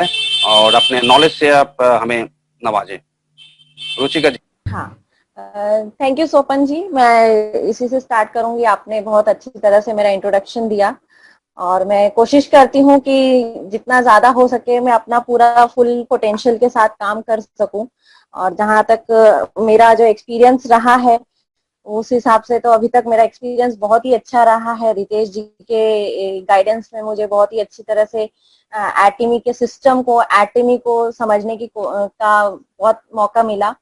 और अपने नॉलेज से आप हमें नवाजें। रुचिका जी। हाँ, थैंक यू सोपन जी। मैं इसी से स्टार्ट करूंगी। आपने बहुत अच्छी तरह से मेरा इंट्रोडक्शन दिया और मैं कोशिश करती हूँ कि जितना ज्यादा हो सके मैं अपना पूरा फुल पोटेंशियल के साथ काम कर सकूं। और जहां तक मेरा जो एक्सपीरियंस रहा है उस हिसाब से तो अभी तक मेरा एक्सपीरियंस बहुत ही अच्छा रहा है। रितेश जी के गाइडेंस में मुझे बहुत ही अच्छी तरह से एटमी के सिस्टम को, एटमी को समझने का बहुत मौका मिला।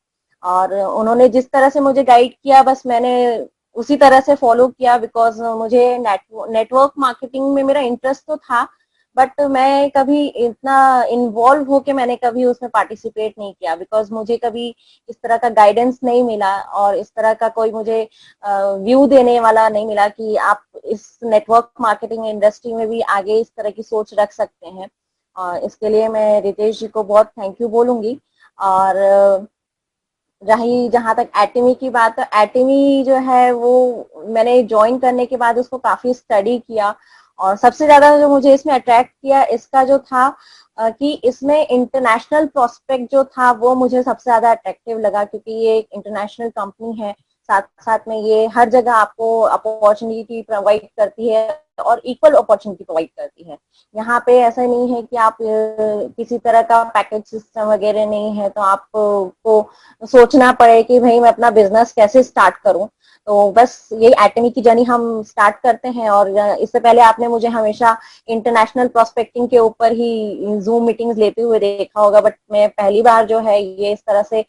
और उन्होंने जिस तरह से मुझे गाइड किया बस मैंने उसी तरह से फॉलो किया। बिकॉज मुझे नेटवर्क मार्केटिंग में मेरा इंटरेस्ट तो था, बट मैं कभी इतना इन्वॉल्व होके मैंने कभी उसमें पार्टिसिपेट नहीं किया। बिकॉज मुझे कभी इस तरह का गाइडेंस नहीं मिला और इस तरह का कोई मुझे व्यू देने वाला नहीं मिला कि आप इस नेटवर्क मार्केटिंग इंडस्ट्री में भी आगे इस तरह की सोच रख सकते हैं। और इसके लिए मैं रितेश जी को बहुत थैंक यू बोलूंगी। और रही जहां तक एटमी की बात, तो एटमी जो है वो मैंने ज्वाइन करने के बाद उसको काफी स्टडी किया। और सबसे ज्यादा जो मुझे इसमें अट्रैक्ट किया इसका जो था कि इसमें इंटरनेशनल प्रोस्पेक्ट जो था वो मुझे सबसे ज्यादा अट्रैक्टिव लगा, क्योंकि ये एक इंटरनेशनल कंपनी है। साथ साथ में ये हर जगह आपको अपॉर्चुनिटी प्रोवाइड करती है और इक्वल अपॉर्चुनिटी प्रोवाइड करती है। यहाँ पे ऐसा नहीं है कि आप किसी तरह का पैकेज सिस्टम वगैरह नहीं है तो आपको सोचना पड़े कि भाई मैं अपना बिजनेस कैसे स्टार्ट करूं। तो बस यही एटमी की जर्नी हम स्टार्ट करते हैं। और इससे पहले आपने मुझे हमेशा इंटरनेशनल प्रोस्पेक्टिंग के ऊपर ही जूम मीटिंग्स लेते हुए देखा होगा, बट मैं पहली बार जो है ये इस तरह से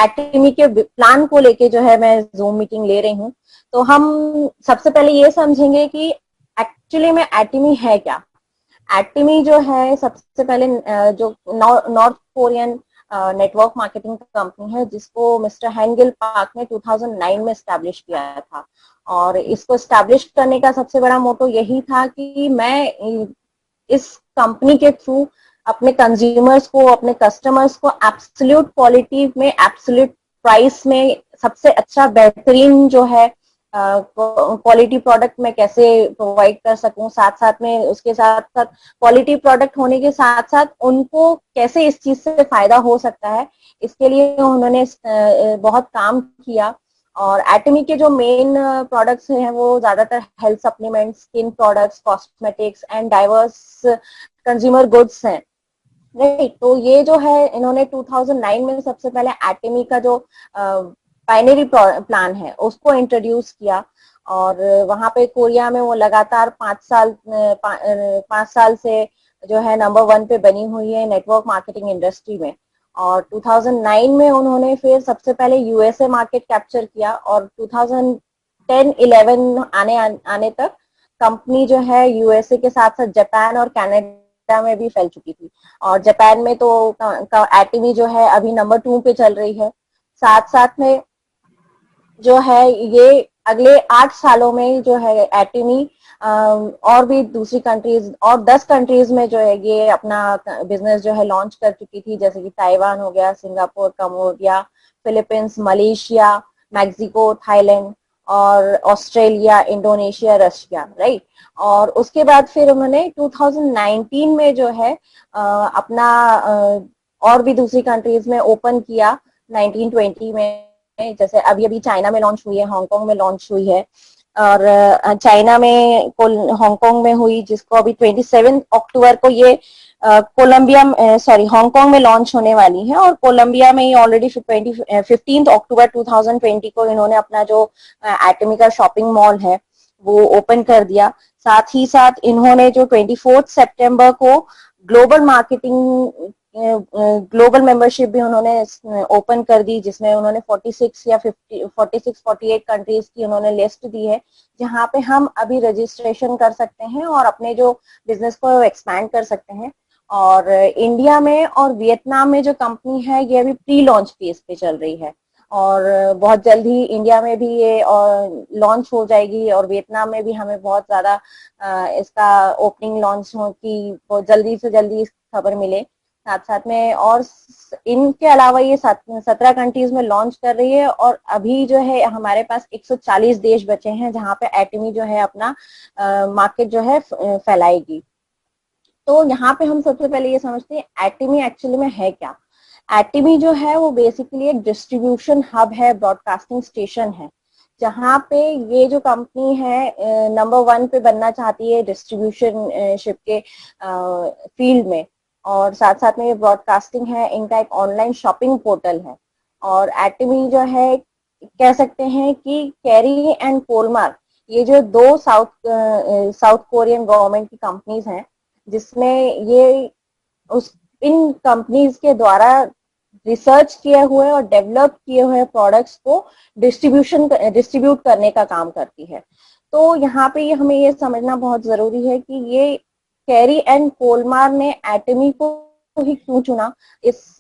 एटमी के प्लान को लेके जो है मैं जूम मीटिंग ले रही हूँ। तो हम सबसे पहले ये समझेंगे कि एक्चुअली में एटमी है क्या। एटमी जो है सबसे पहले जो north Korean network marketing company है जिसको मिस्टर हेंगेल पार्क ने 2009 में स्टैब्लिश किया था। और इसको स्टैब्लिश करने का सबसे बड़ा मोटो यही था कि मैं इस कंपनी के थ्रू अपने कंज्यूमर्स को, अपने कस्टमर्स को एब्सोल्यूट क्वालिटी में, एब्सोल्यूट प्राइस में सबसे अच्छा बेहतरीन जो है क्वालिटी प्रोडक्ट मैं कैसे प्रोवाइड कर सकूं। साथ साथ में उसके साथ साथ क्वालिटी प्रोडक्ट होने के साथ साथ उनको कैसे इस चीज से फायदा हो सकता है, इसके लिए उन्होंने बहुत काम किया। और एटमी के जो मेन प्रोडक्ट्स हैं वो ज्यादातर health supplements, skin products, cosmetics and diverse consumer goods हैं। राइट, तो ये जो है इन्होंने 2009 में सबसे पहले एटमी का जो बाइनरी प्लान है उसको इंट्रोड्यूस किया। और वहां पे कोरिया में वो लगातार 5 साल से जो है नंबर 1 पे बनी हुई है नेटवर्क मार्केटिंग इंडस्ट्री में। और 2009 में उन्होंने फिर सबसे पहले यूएसए मार्केट कैप्चर किया और 2010-11 आने तक कंपनी जो है यूएसए के साथ साथ जापान और कनाडा में भी फैल चुकी थी। और जापान में तो एटमी जो है अभी नंबर 2 पे चल रही है। साथ साथ में जो है ये अगले 8 सालों में जो है एटमी और भी दूसरी कंट्रीज और 10 कंट्रीज में जो है ये अपना बिजनेस जो है लॉन्च कर चुकी थी, जैसे कि ताइवान हो गया, Singapore, Cambodia, Philippines, Malaysia, Mexico, Thailand और ऑस्ट्रेलिया, इंडोनेशिया, रशिया। राइट। और उसके बाद फिर उन्होंने 2019 में जो है अपना और भी दूसरी कंट्रीज में ओपन किया। 1920 में जैसे अभी अभी चाइना में लॉन्च हुई है, हांगकांग में लॉन्च हुई है। और चाइना में हांगकांग में हुई, जिसको अभी 27 अक्टूबर को ये कोलंबिया सॉरी हांगकांग में लॉन्च होने वाली है। और कोलंबिया में ही ऑलरेडी 15 अक्टूबर 2020 को इन्होंने अपना जो एटमी का शॉपिंग मॉल है वो ओपन कर दिया। साथ ही साथ इन्होंने जो 24 सितंबर को ग्लोबल मार्केटिंग ग्लोबल मेंबरशिप भी उन्होंने ओपन कर दी, जिसमें उन्होंने 46 या 48 कंट्रीज की उन्होंने लिस्ट दी है, जहां पे हम अभी रजिस्ट्रेशन कर सकते हैं और अपने जो बिजनेस को एक्सपैंड कर सकते हैं। और इंडिया में और वियतनाम में जो कंपनी है ये अभी प्री लॉन्च फेज पे चल रही है और बहुत जल्द ही इंडिया में भी ये लॉन्च हो जाएगी। और वियतनाम में भी हमें बहुत ज्यादा इसका ओपनिंग लॉन्च हो की बहुत जल्दी से जल्दी खबर मिले। साथ साथ में और इनके अलावा ये 17 कंट्रीज में लॉन्च कर रही है। और अभी जो है हमारे पास 140 देश बचे हैं जहां पे एटमी जो है अपना मार्केट जो है फैलाएगी। तो यहाँ पे हम सबसे पहले ये समझते हैं एटमी एक्चुअली में है क्या। एटमी जो है वो बेसिकली एक डिस्ट्रीब्यूशन हब है, ब्रॉडकास्टिंग स्टेशन है, जहाँ पे ये जो कंपनी है नंबर 1 पे बनना चाहती है डिस्ट्रीब्यूशन शिप के फील्ड में, और साथ साथ में ये ब्रॉडकास्टिंग है, इनका एक ऑनलाइन शॉपिंग पोर्टल है। और एटमी जो है कह सकते हैं कि कैरी एंड कोलमार, ये जो दो साउथ कोरियन गवर्नमेंट की कंपनीज हैं, जिसमें ये उस इन कंपनीज के द्वारा रिसर्च किए हुए और डेवलप किए हुए प्रोडक्ट्स को डिस्ट्रीब्यूट करने का काम करती है। तो यहाँ पे ये हमें ये समझना बहुत जरूरी है कि ये कैरी एंड कोलमार ने एटमी को ही क्यों चुना इस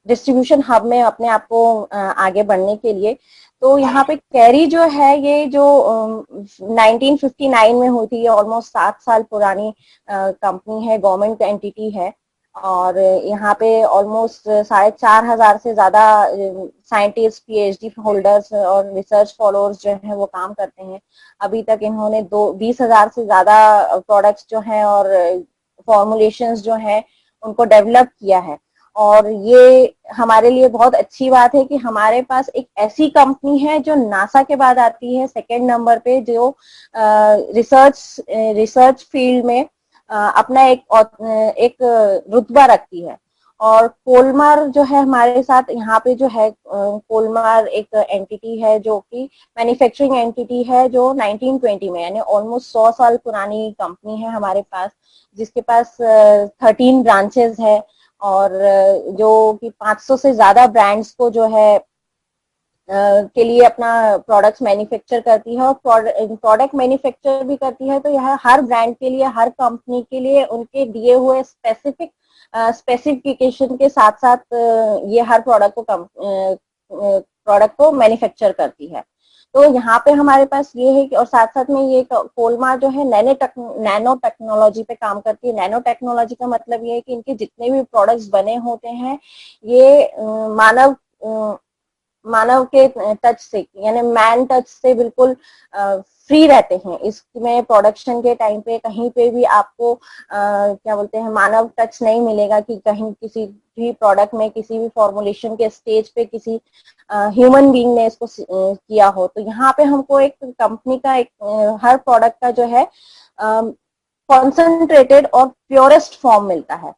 डिस्ट्रीब्यूशन हब में अपने आप को आगे बढ़ने के लिए। तो यहाँ पे कैरी जो है ये जो 1959 में हुई थी, ये ऑलमोस्ट 7 साल पुरानी कंपनी है, गवर्नमेंट एंटिटी है। और यहाँ पे ऑलमोस्ट 4,500 से ज्यादा साइंटिस्ट, पीएचडी होल्डर्स और रिसर्च फॉलोअर्स जो है वो काम करते हैं। अभी तक इन्होंने 20,000 से ज्यादा प्रोडक्ट्स जो हैं और फॉर्मुलेशंस जो हैं उनको डेवलप किया है। और ये हमारे लिए बहुत अच्छी बात है कि हमारे पास एक ऐसी कंपनी है जो नासा के बाद आती है सेकंड नंबर पे, जो रिसर्च फील्ड में अपना एक रुतबा रखती है। और कोलमार जो है हमारे साथ यहाँ पे जो है, कोलमार एक एंटिटी है जो कि मैन्युफैक्चरिंग एंटिटी है, जो 1920 में, यानी ऑलमोस्ट 100 साल पुरानी कंपनी है हमारे पास, जिसके पास 13 ब्रांचेस है, और जो कि 500 से ज्यादा ब्रांड्स को जो है के लिए अपना प्रोडक्ट्स मैन्युफैक्चर करती है, और प्रोडक्ट मैन्युफैक्चर भी करती है। तो यह हर ब्रांड के लिए, हर कंपनी के लिए उनके दिए हुए स्पेसिफिकेशन के साथ साथ ये हर प्रोडक्ट को मैन्युफैक्चर करती है। तो यहाँ पे हमारे पास ये है कि, और साथ साथ में ये कोलमार जो है नैनो टेक्नोलॉजी पे काम करती है। नैनो टेक्नोलॉजी का मतलब ये है कि इनके जितने भी प्रोडक्ट्स बने होते हैं ये मानव के टच से, यानी मैन टच से बिल्कुल फ्री रहते हैं। इसमें प्रोडक्शन के टाइम पे कहीं पे भी आपको क्या बोलते हैं, मानव टच नहीं मिलेगा कि कहीं किसी भी प्रोडक्ट में, किसी भी फॉर्मुलेशन के स्टेज पे किसी ह्यूमन बीइंग ने इसको किया हो। तो यहाँ पे हमको एक कंपनी का एक हर प्रोडक्ट का जो है कॉन्सेंट्रेटेड और प्योरेस्ट फॉर्म मिलता है।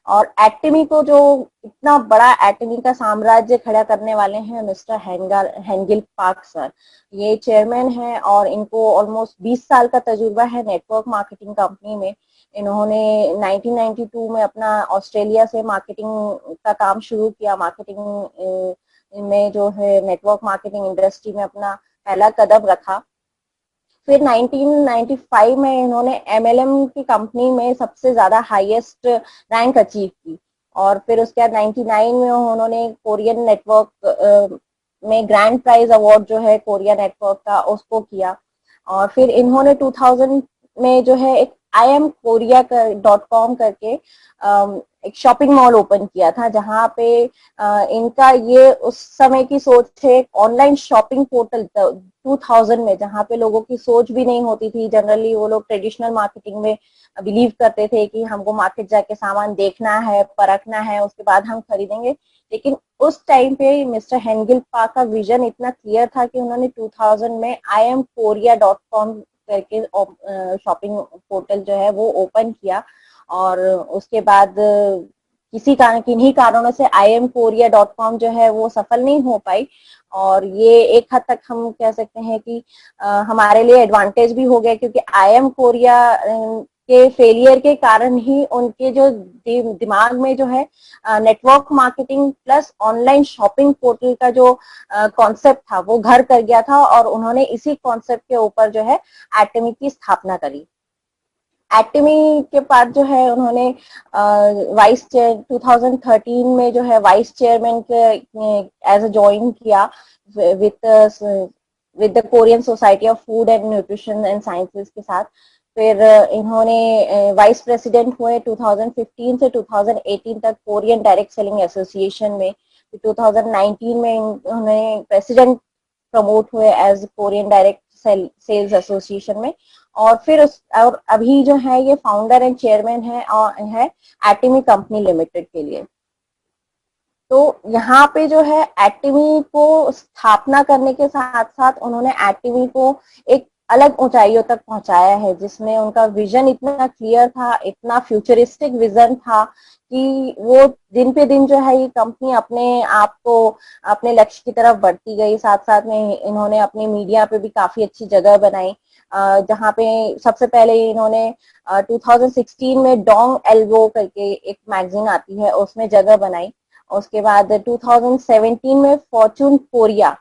और एटमी को जो इतना बड़ा एटमी का साम्राज्य खड़ा करने वाले हैं मिस्टर हेंगिल पार्क सर, ये चेयरमैन है, और इनको ऑलमोस्ट 20 साल का तजुर्बा है नेटवर्क मार्केटिंग कंपनी में। इन्होंने 1992 में अपना ऑस्ट्रेलिया से मार्केटिंग का काम शुरू किया। मार्केटिंग में जो है नेटवर्क मार्केटिंग इंडस्ट्री में अपना पहला कदम रखा। फिर 1995 में इन्होंने एमएलएम की कंपनी में सबसे ज्यादा हाईएस्ट रैंक अचीव की। और फिर उसके बाद 99 में उन्होंने कोरियन नेटवर्क में ग्रैंड प्राइज अवार्ड जो है कोरिया नेटवर्क का, उसको किया। और फिर इन्होंने 2000 में जो है एक IamKorea.com करके एक शॉपिंग मॉल ओपन किया था, जहाँ पे इनका ये उस समय की सोच है, ऑनलाइन शॉपिंग पोर्टल 2000 में, जहाँ पे लोगों की सोच भी नहीं होती थी। जनरली वो लोग ट्रेडिशनल मार्केटिंग में बिलीव करते थे कि हमको मार्केट जाके सामान देखना है, परखना है, उसके बाद हम खरीदेंगे। लेकिन उस टाइम पे मिस्टर हेंगिल पार्क का विजन इतना क्लियर था कि उन्होंने 2000 में IamKorea.com करके शॉपिंग पोर्टल जो है वो ओपन किया। और उसके बाद किन्हीं कारणों से IamKorea.com जो है वो सफल नहीं हो पाई। और ये एक हद तक हम कह सकते हैं कि हमारे लिए एडवांटेज भी हो गया, क्योंकि IamKorea के फेलियर के कारण ही उनके जो दिमाग में जो है network marketing plus online shopping portal का जो कॉन्सेप्ट था वो घर कर गया था, और उन्होंने इसी कॉन्सेप्ट के ऊपर जो है एटमी की स्थापना करी। एटमी के बाद जो है उन्होंने वाइस चेयर 2013 में जो है वाइस चेयरमैन के एज अ ज्वाइन किया with the Korean society of food and nutrition and sciences के साथ। फिर इन्होंने वाइस प्रेसिडेंट हुए 2015 से 2018 तक कोरियन डायरेक्ट सेलिंग एसोसिएशन में। 2019 में इन्होंने प्रेसिडेंट प्रमोट हुए as Korean direct sales association में। और फिर और अभी जो है ये फाउंडर एंड चेयरमैन है एटमी कंपनी लिमिटेड के लिए। तो यहाँ पे जो है एटमी को स्थापना करने के साथ साथ उन्होंने एटमी को एक अलग ऊंचाइयों तक पहुंचाया है, जिसमें उनका विजन इतना क्लियर था, इतना फ्यूचरिस्टिक विजन था कि वो दिन पे दिन जो है ये कंपनी अपने आप को अपने लक्ष्य की तरफ बढ़ती गई। साथ साथ में इन्होंने अपने मीडिया पे भी काफी अच्छी जगह बनाई, जहाँ पे सबसे पहले इन्होंने 2016 में डोंग एल्बो करके एक मैगजीन आती है उसमें जगह बनाई। उसके बाद 2017 में फॉर्चून कोरिया,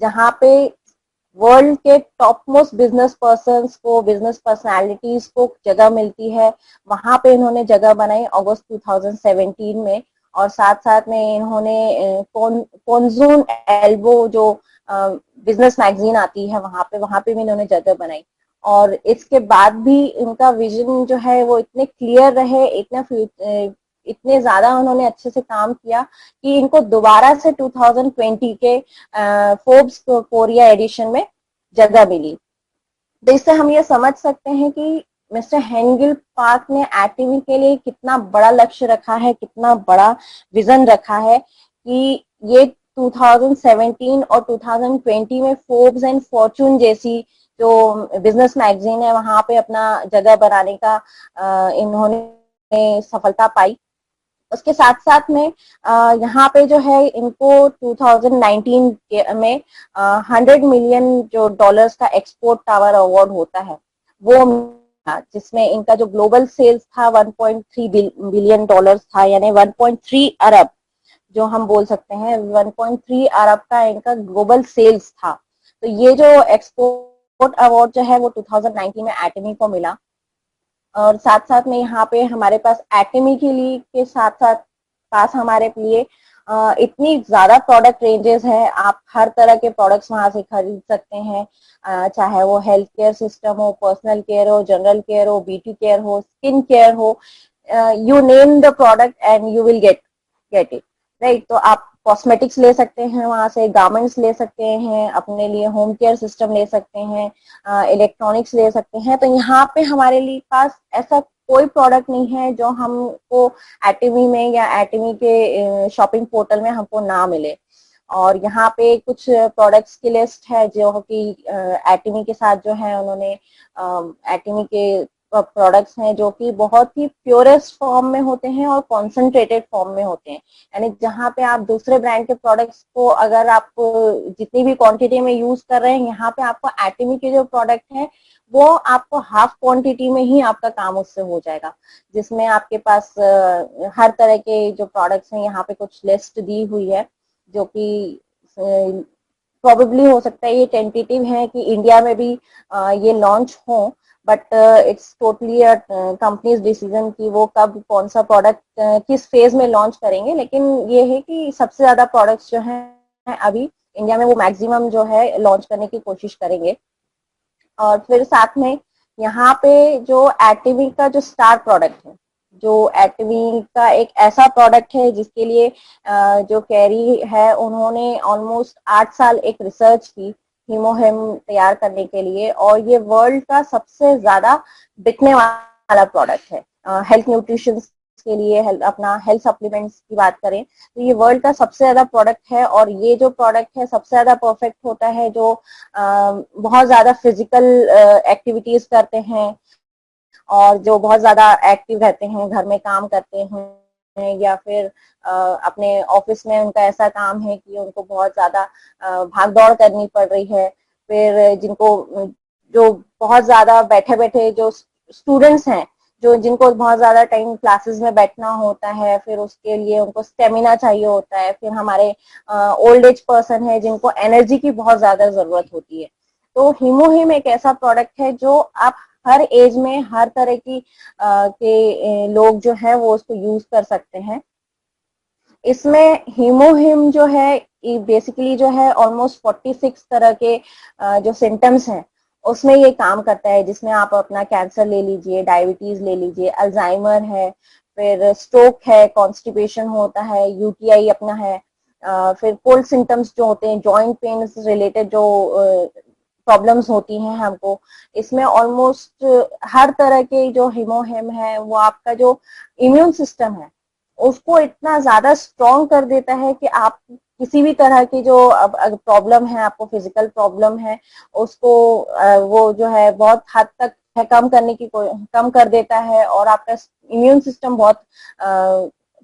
जहाँ पे वर्ल्ड के टॉप मोस्ट बिजनेस पर्संस को, बिजनेस पर्सनालिटीज को जगह मिलती है, वहां पे इन्होंने जगह बनाई अगस्त 2017 में। और साथ साथ में इन्होंने कॉन्जून एल्बो जो बिजनेस मैगजीन आती है वहां पे भी इन्होंने जगह बनाई। और इसके बाद भी उनका विजन जो है वो इतने क्लियर रहे, इतने ज्यादा उन्होंने अच्छे से काम किया कि इनको दोबारा से 2020 के फोर्ब्स कोरिया एडिशन में जगह मिली। तो इससे हम ये समझ सकते हैं कि मिस्टर हेंगिल पार्क ने एटमी के लिए कितना बड़ा लक्ष्य रखा है, कितना बड़ा विजन रखा है कि ये 2017 और 2020 में फोर्ब्स एंड फॉर्चून जैसी जो बिजनेस मैगजीन है वहां पे अपना जगह बनाने का इन्होंने सफलता पाई। उसके साथ साथ में यहाँ पे जो है इनको 2019 में 100 मिलियन जो डॉलर्स का एक्सपोर्ट टावर अवार्ड होता है वो मिला, जिसमें इनका जो ग्लोबल सेल्स था 1.3 बिलियन डॉलर्स था, यानी 1.3 अरब जो हम बोल सकते हैं, 1.3 अरब का इनका ग्लोबल सेल्स था। तो ये जो एक्सपोर्ट अवार्ड जो है वो 2019 में एटमी को मिला। और साथ साथ में यहाँ पे हमारे पास एटमी के लिए के साथ साथ पास हमारे लिए इतनी ज्यादा प्रोडक्ट रेंजेस है, आप हर तरह के प्रोडक्ट्स वहां से खरीद सकते हैं, चाहे वो हेल्थ केयर सिस्टम हो, पर्सनल केयर हो, जनरल केयर हो, ब्यूटी केयर हो, स्किन केयर हो, you name the product and you will get it, right. तो आप कॉस्मेटिक्स ले सकते हैं वहां से, गारमेंट्स ले सकते हैं, अपने लिए होम केयर सिस्टम ले सकते हैं, इलेक्ट्रॉनिक्स ले सकते हैं। तो यहाँ पे हमारे लिए पास ऐसा कोई प्रोडक्ट नहीं है जो हमको एटमी में या एटमी के शॉपिंग पोर्टल में हमको ना मिले। और यहाँ पे कुछ प्रोडक्ट्स की लिस्ट है जो कि एटमी के साथ जो है उन्होंने एटमी के प्रोडक्ट्स हैं जो कि बहुत ही प्योरेस्ट फॉर्म में होते हैं और कॉन्सेंट्रेटेड फॉर्म में होते हैं। यानी जहाँ पे आप दूसरे ब्रांड के प्रोडक्ट्स को अगर आप जितनी भी क्वांटिटी में यूज कर रहे हैं, यहाँ पे आपको एटमी के जो प्रोडक्ट हैं वो आपको हाफ क्वांटिटी में ही आपका काम उससे हो जाएगा, जिसमें आपके पास हर तरह के जो प्रोडक्ट्स हैं यहाँ पे कुछ लिस्ट दी हुई है जो कि प्रोबेबली हो सकता है ये टेंटेटिव है कि इंडिया में भी ये लॉन्च हो, but it's totally companies decision कि वो कब कौन सा प्रोडक्ट किस फेज में लॉन्च करेंगे। लेकिन ये है कि सबसे ज्यादा प्रोडक्ट्स जो हैं अभी इंडिया में वो मैक्सिमम जो है लॉन्च करने की कोशिश करेंगे। और फिर साथ में यहाँ पे जो एटमी का जो स्टार प्रोडक्ट है, जो एटमी का एक ऐसा प्रोडक्ट है जिसके लिए जो कैरी है उन्होंने ऑलमोस्ट 8 साल एक रिसर्च की हीमोहिम तैयार करने के लिए, और ये वर्ल्ड का सबसे ज्यादा बिकने वाला प्रोडक्ट है हेल्थ न्यूट्रिशन के लिए। अपना हेल्थ सप्लीमेंट्स की बात करें तो ये वर्ल्ड का सबसे ज्यादा प्रोडक्ट है, और ये जो प्रोडक्ट है सबसे ज्यादा परफेक्ट होता है जो बहुत ज्यादा फिजिकल एक्टिविटीज करते हैं और जो बहुत ज्यादा एक्टिव रहते हैं, घर में काम करते हैं या फिर अपने ऑफिस में उनका ऐसा काम है कि उनको बहुत ज्यादा भाग दौड़ करनी पड़ रही है। फिर जिनको जो बहुत ज्यादा बैठे बैठे जो स्टूडेंट्स हैं, जो जिनको बहुत ज्यादा टाइम क्लासेस में बैठना होता है, फिर उसके लिए उनको स्टेमिना चाहिए होता है। फिर हमारे ओल्ड एज पर्सन है जिनको एनर्जी की बहुत ज्यादा जरूरत होती है। तो हीमोहिम एक ऐसा प्रोडक्ट है जो आप हर एज में हर तरह की के लोग जो है वो उसको यूज कर सकते हैं। इसमें हीमोहिम जो है बेसिकली जो है ऑलमोस्ट 46 तरह के जो सिम्टम्स हैं उसमें ये काम करता है, जिसमें आप अपना कैंसर ले लीजिए, डायबिटीज ले लीजिए, अल्जाइमर है, फिर स्ट्रोक है, कॉन्स्टिपेशन होता है, यूटीआई अपना है, फिर कोल्ड सिम्टम्स जो होते हैं, जॉइंट पेन रिलेटेड जो प्रॉब्लम्स होती हैं हमको। इसमें ऑलमोस्ट हर तरह के जो हीमोहिम है वो आपका जो इम्यून सिस्टम है उसको इतना ज्यादा स्ट्रॉन्ग कर देता है कि आप किसी भी तरह की जो अब प्रॉब्लम है, आपको फिजिकल प्रॉब्लम है, उसको वो जो है बहुत हद तक है कम कर देता है और आपका इम्यून सिस्टम बहुत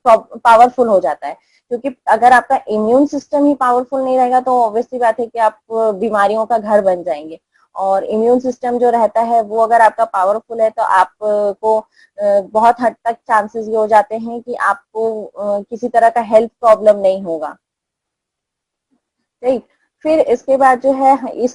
पावरफुल हो जाता है। क्योंकि अगर आपका इम्यून सिस्टम ही पावरफुल नहीं रहेगा तो ऑब्वियसली बात है कि आप बीमारियों का घर बन जाएंगे। और इम्यून सिस्टम जो रहता है वो अगर आपका पावरफुल है तो आपको बहुत हद तक चांसेस ये हो जाते हैं कि आपको किसी तरह का हेल्थ प्रॉब्लम नहीं होगा। राइट। फिर इसके बाद जो है इस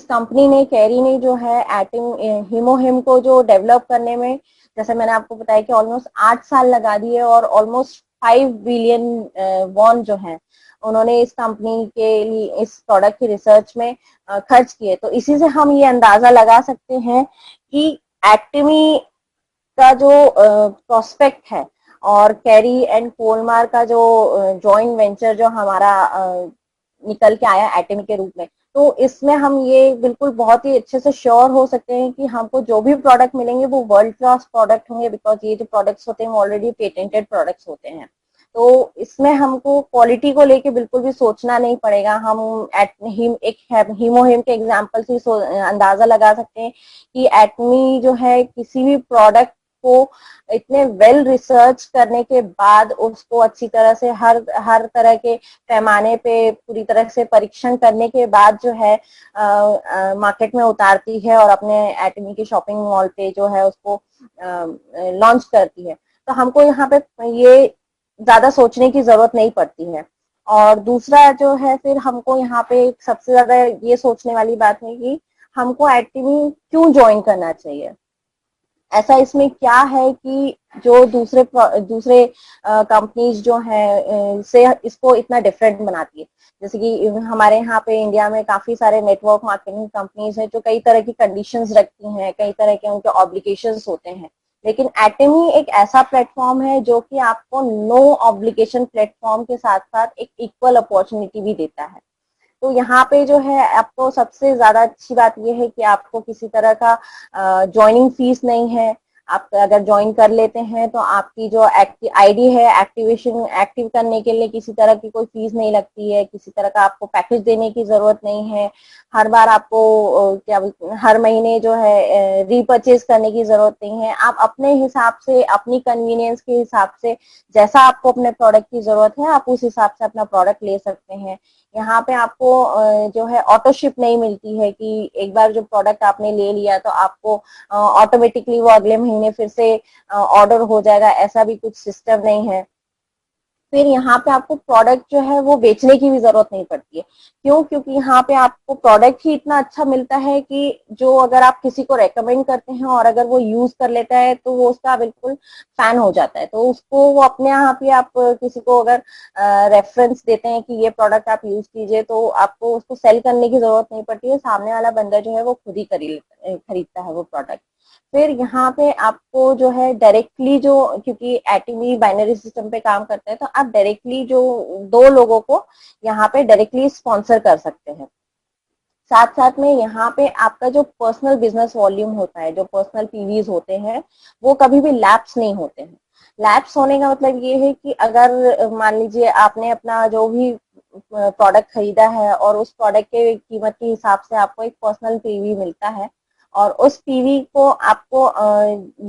कंपनी ने कैरी ने जो है एटम हीमोहिम को जो डेवलप करने में, जैसे मैंने आपको बताया कि ऑलमोस्ट 8 साल लगा दिए और ऑलमोस्ट 5 बिलियन वॉन जो है उन्होंने इस कंपनी के लिए इस प्रोडक्ट की रिसर्च में खर्च किए। तो इसी से हम ये अंदाजा लगा सकते हैं कि एटमी का जो प्रोस्पेक्ट है और कैरी एंड कोलमार का जो जॉइंट वेंचर जो हमारा निकल के आया एटमी के रूप में, तो इसमें हम ये बिल्कुल बहुत ही अच्छे से श्योर हो सकते हैं कि हमको जो भी प्रोडक्ट मिलेंगे वो वर्ल्ड क्लास प्रोडक्ट होंगे, बिकॉज ये जो प्रोडक्ट्स होते हैं वो ऑलरेडी पेटेंटेड प्रोडक्ट्स होते हैं। तो इसमें हमको क्वालिटी को लेके बिल्कुल भी सोचना नहीं पड़ेगा। हम हीमोहिम के एग्जाम्पल से अंदाजा लगा सकते हैं कि एटमी जो है किसी भी प्रोडक्ट को इतने वेल रिसर्च करने के बाद उसको अच्छी तरह से हर तरह के पैमाने पे पूरी तरह से परीक्षण करने के बाद जो है मार्केट में उतारती है और अपने एटमी के शॉपिंग मॉल पे जो है उसको लॉन्च करती है। तो हमको यहाँ पे ये ज्यादा सोचने की जरूरत नहीं पड़ती है। और दूसरा जो है फिर हमको यहाँ पे सबसे ज्यादा ये सोचने वाली बात है कि हमको एटमी क्यों ज्वाइन करना चाहिए। ऐसा इसमें क्या है कि जो दूसरे दूसरे कंपनीज जो है से इसको इतना डिफरेंट बनाती है। जैसे कि हमारे यहाँ पे इंडिया में काफी सारे नेटवर्क मार्केटिंग कंपनीज हैं जो कई तरह की कंडीशंस रखती हैं, कई तरह के उनके ऑब्लिगेशंस होते हैं। लेकिन एटमी एक ऐसा प्लेटफॉर्म है जो कि आपको नो ऑब्लिगेशन प्लेटफॉर्म के साथ साथ एक इक्वल अपॉर्चुनिटी भी देता है। तो यहाँ पे जो है आपको सबसे ज्यादा अच्छी बात यह है कि आपको किसी तरह का ज्वाइनिंग फीस नहीं है। आप अगर ज्वाइन कर लेते हैं तो आपकी जो आईडी है एक्टिव करने के लिए किसी तरह की कोई फीस नहीं लगती है, किसी तरह का आपको पैकेज देने की जरूरत नहीं है। हर बार आपको हर महीने जो है रीपर्चेज करने की जरूरत नहीं है। आप अपने हिसाब से, अपनी कन्वीनियंस के हिसाब से, जैसा आपको अपने प्रोडक्ट की जरूरत है आप उस हिसाब से अपना प्रोडक्ट ले सकते हैं। यहाँ पे आपको जो है ऑटोशिप नहीं मिलती है कि एक बार जो प्रोडक्ट आपने ले लिया तो आपको ऑटोमेटिकली वो अगले महीने फिर से ऑर्डर हो जाएगा, ऐसा भी कुछ सिस्टम नहीं है। फिर यहाँ पे आपको प्रोडक्ट जो है वो बेचने की भी जरूरत नहीं पड़ती है। क्यों? क्योंकि यहाँ पे आपको प्रोडक्ट ही इतना अच्छा मिलता है कि जो अगर आप किसी को रेकमेंड करते हैं और अगर वो यूज कर लेता है तो वो उसका बिल्कुल फैन हो जाता है। तो उसको वो अपने आप ही, आप किसी को अगर रेफरेंस देते हैं कि ये प्रोडक्ट आप यूज कीजिए तो आपको उसको सेल करने की जरूरत नहीं पड़ती है। सामने वाला बंदा जो है वो खुद ही खरीदता है वो प्रोडक्ट। फिर यहाँ पे आपको जो है डायरेक्टली जो, क्योंकि एटमी बाइनरी सिस्टम पे काम करता है तो आप डायरेक्टली जो 2 लोगों को यहाँ पे डायरेक्टली स्पॉन्सर कर सकते हैं। साथ साथ में यहाँ पे आपका जो पर्सनल बिजनेस वॉल्यूम होता है, जो पर्सनल पीवीज होते हैं, वो कभी भी लैप्स नहीं होते हैं। लैप्स होने का मतलब ये है कि अगर मान लीजिए आपने अपना जो भी प्रोडक्ट खरीदा है और उस प्रोडक्ट के कीमत के हिसाब से आपको एक पर्सनल पीवी मिलता है और उस पीवी को आपको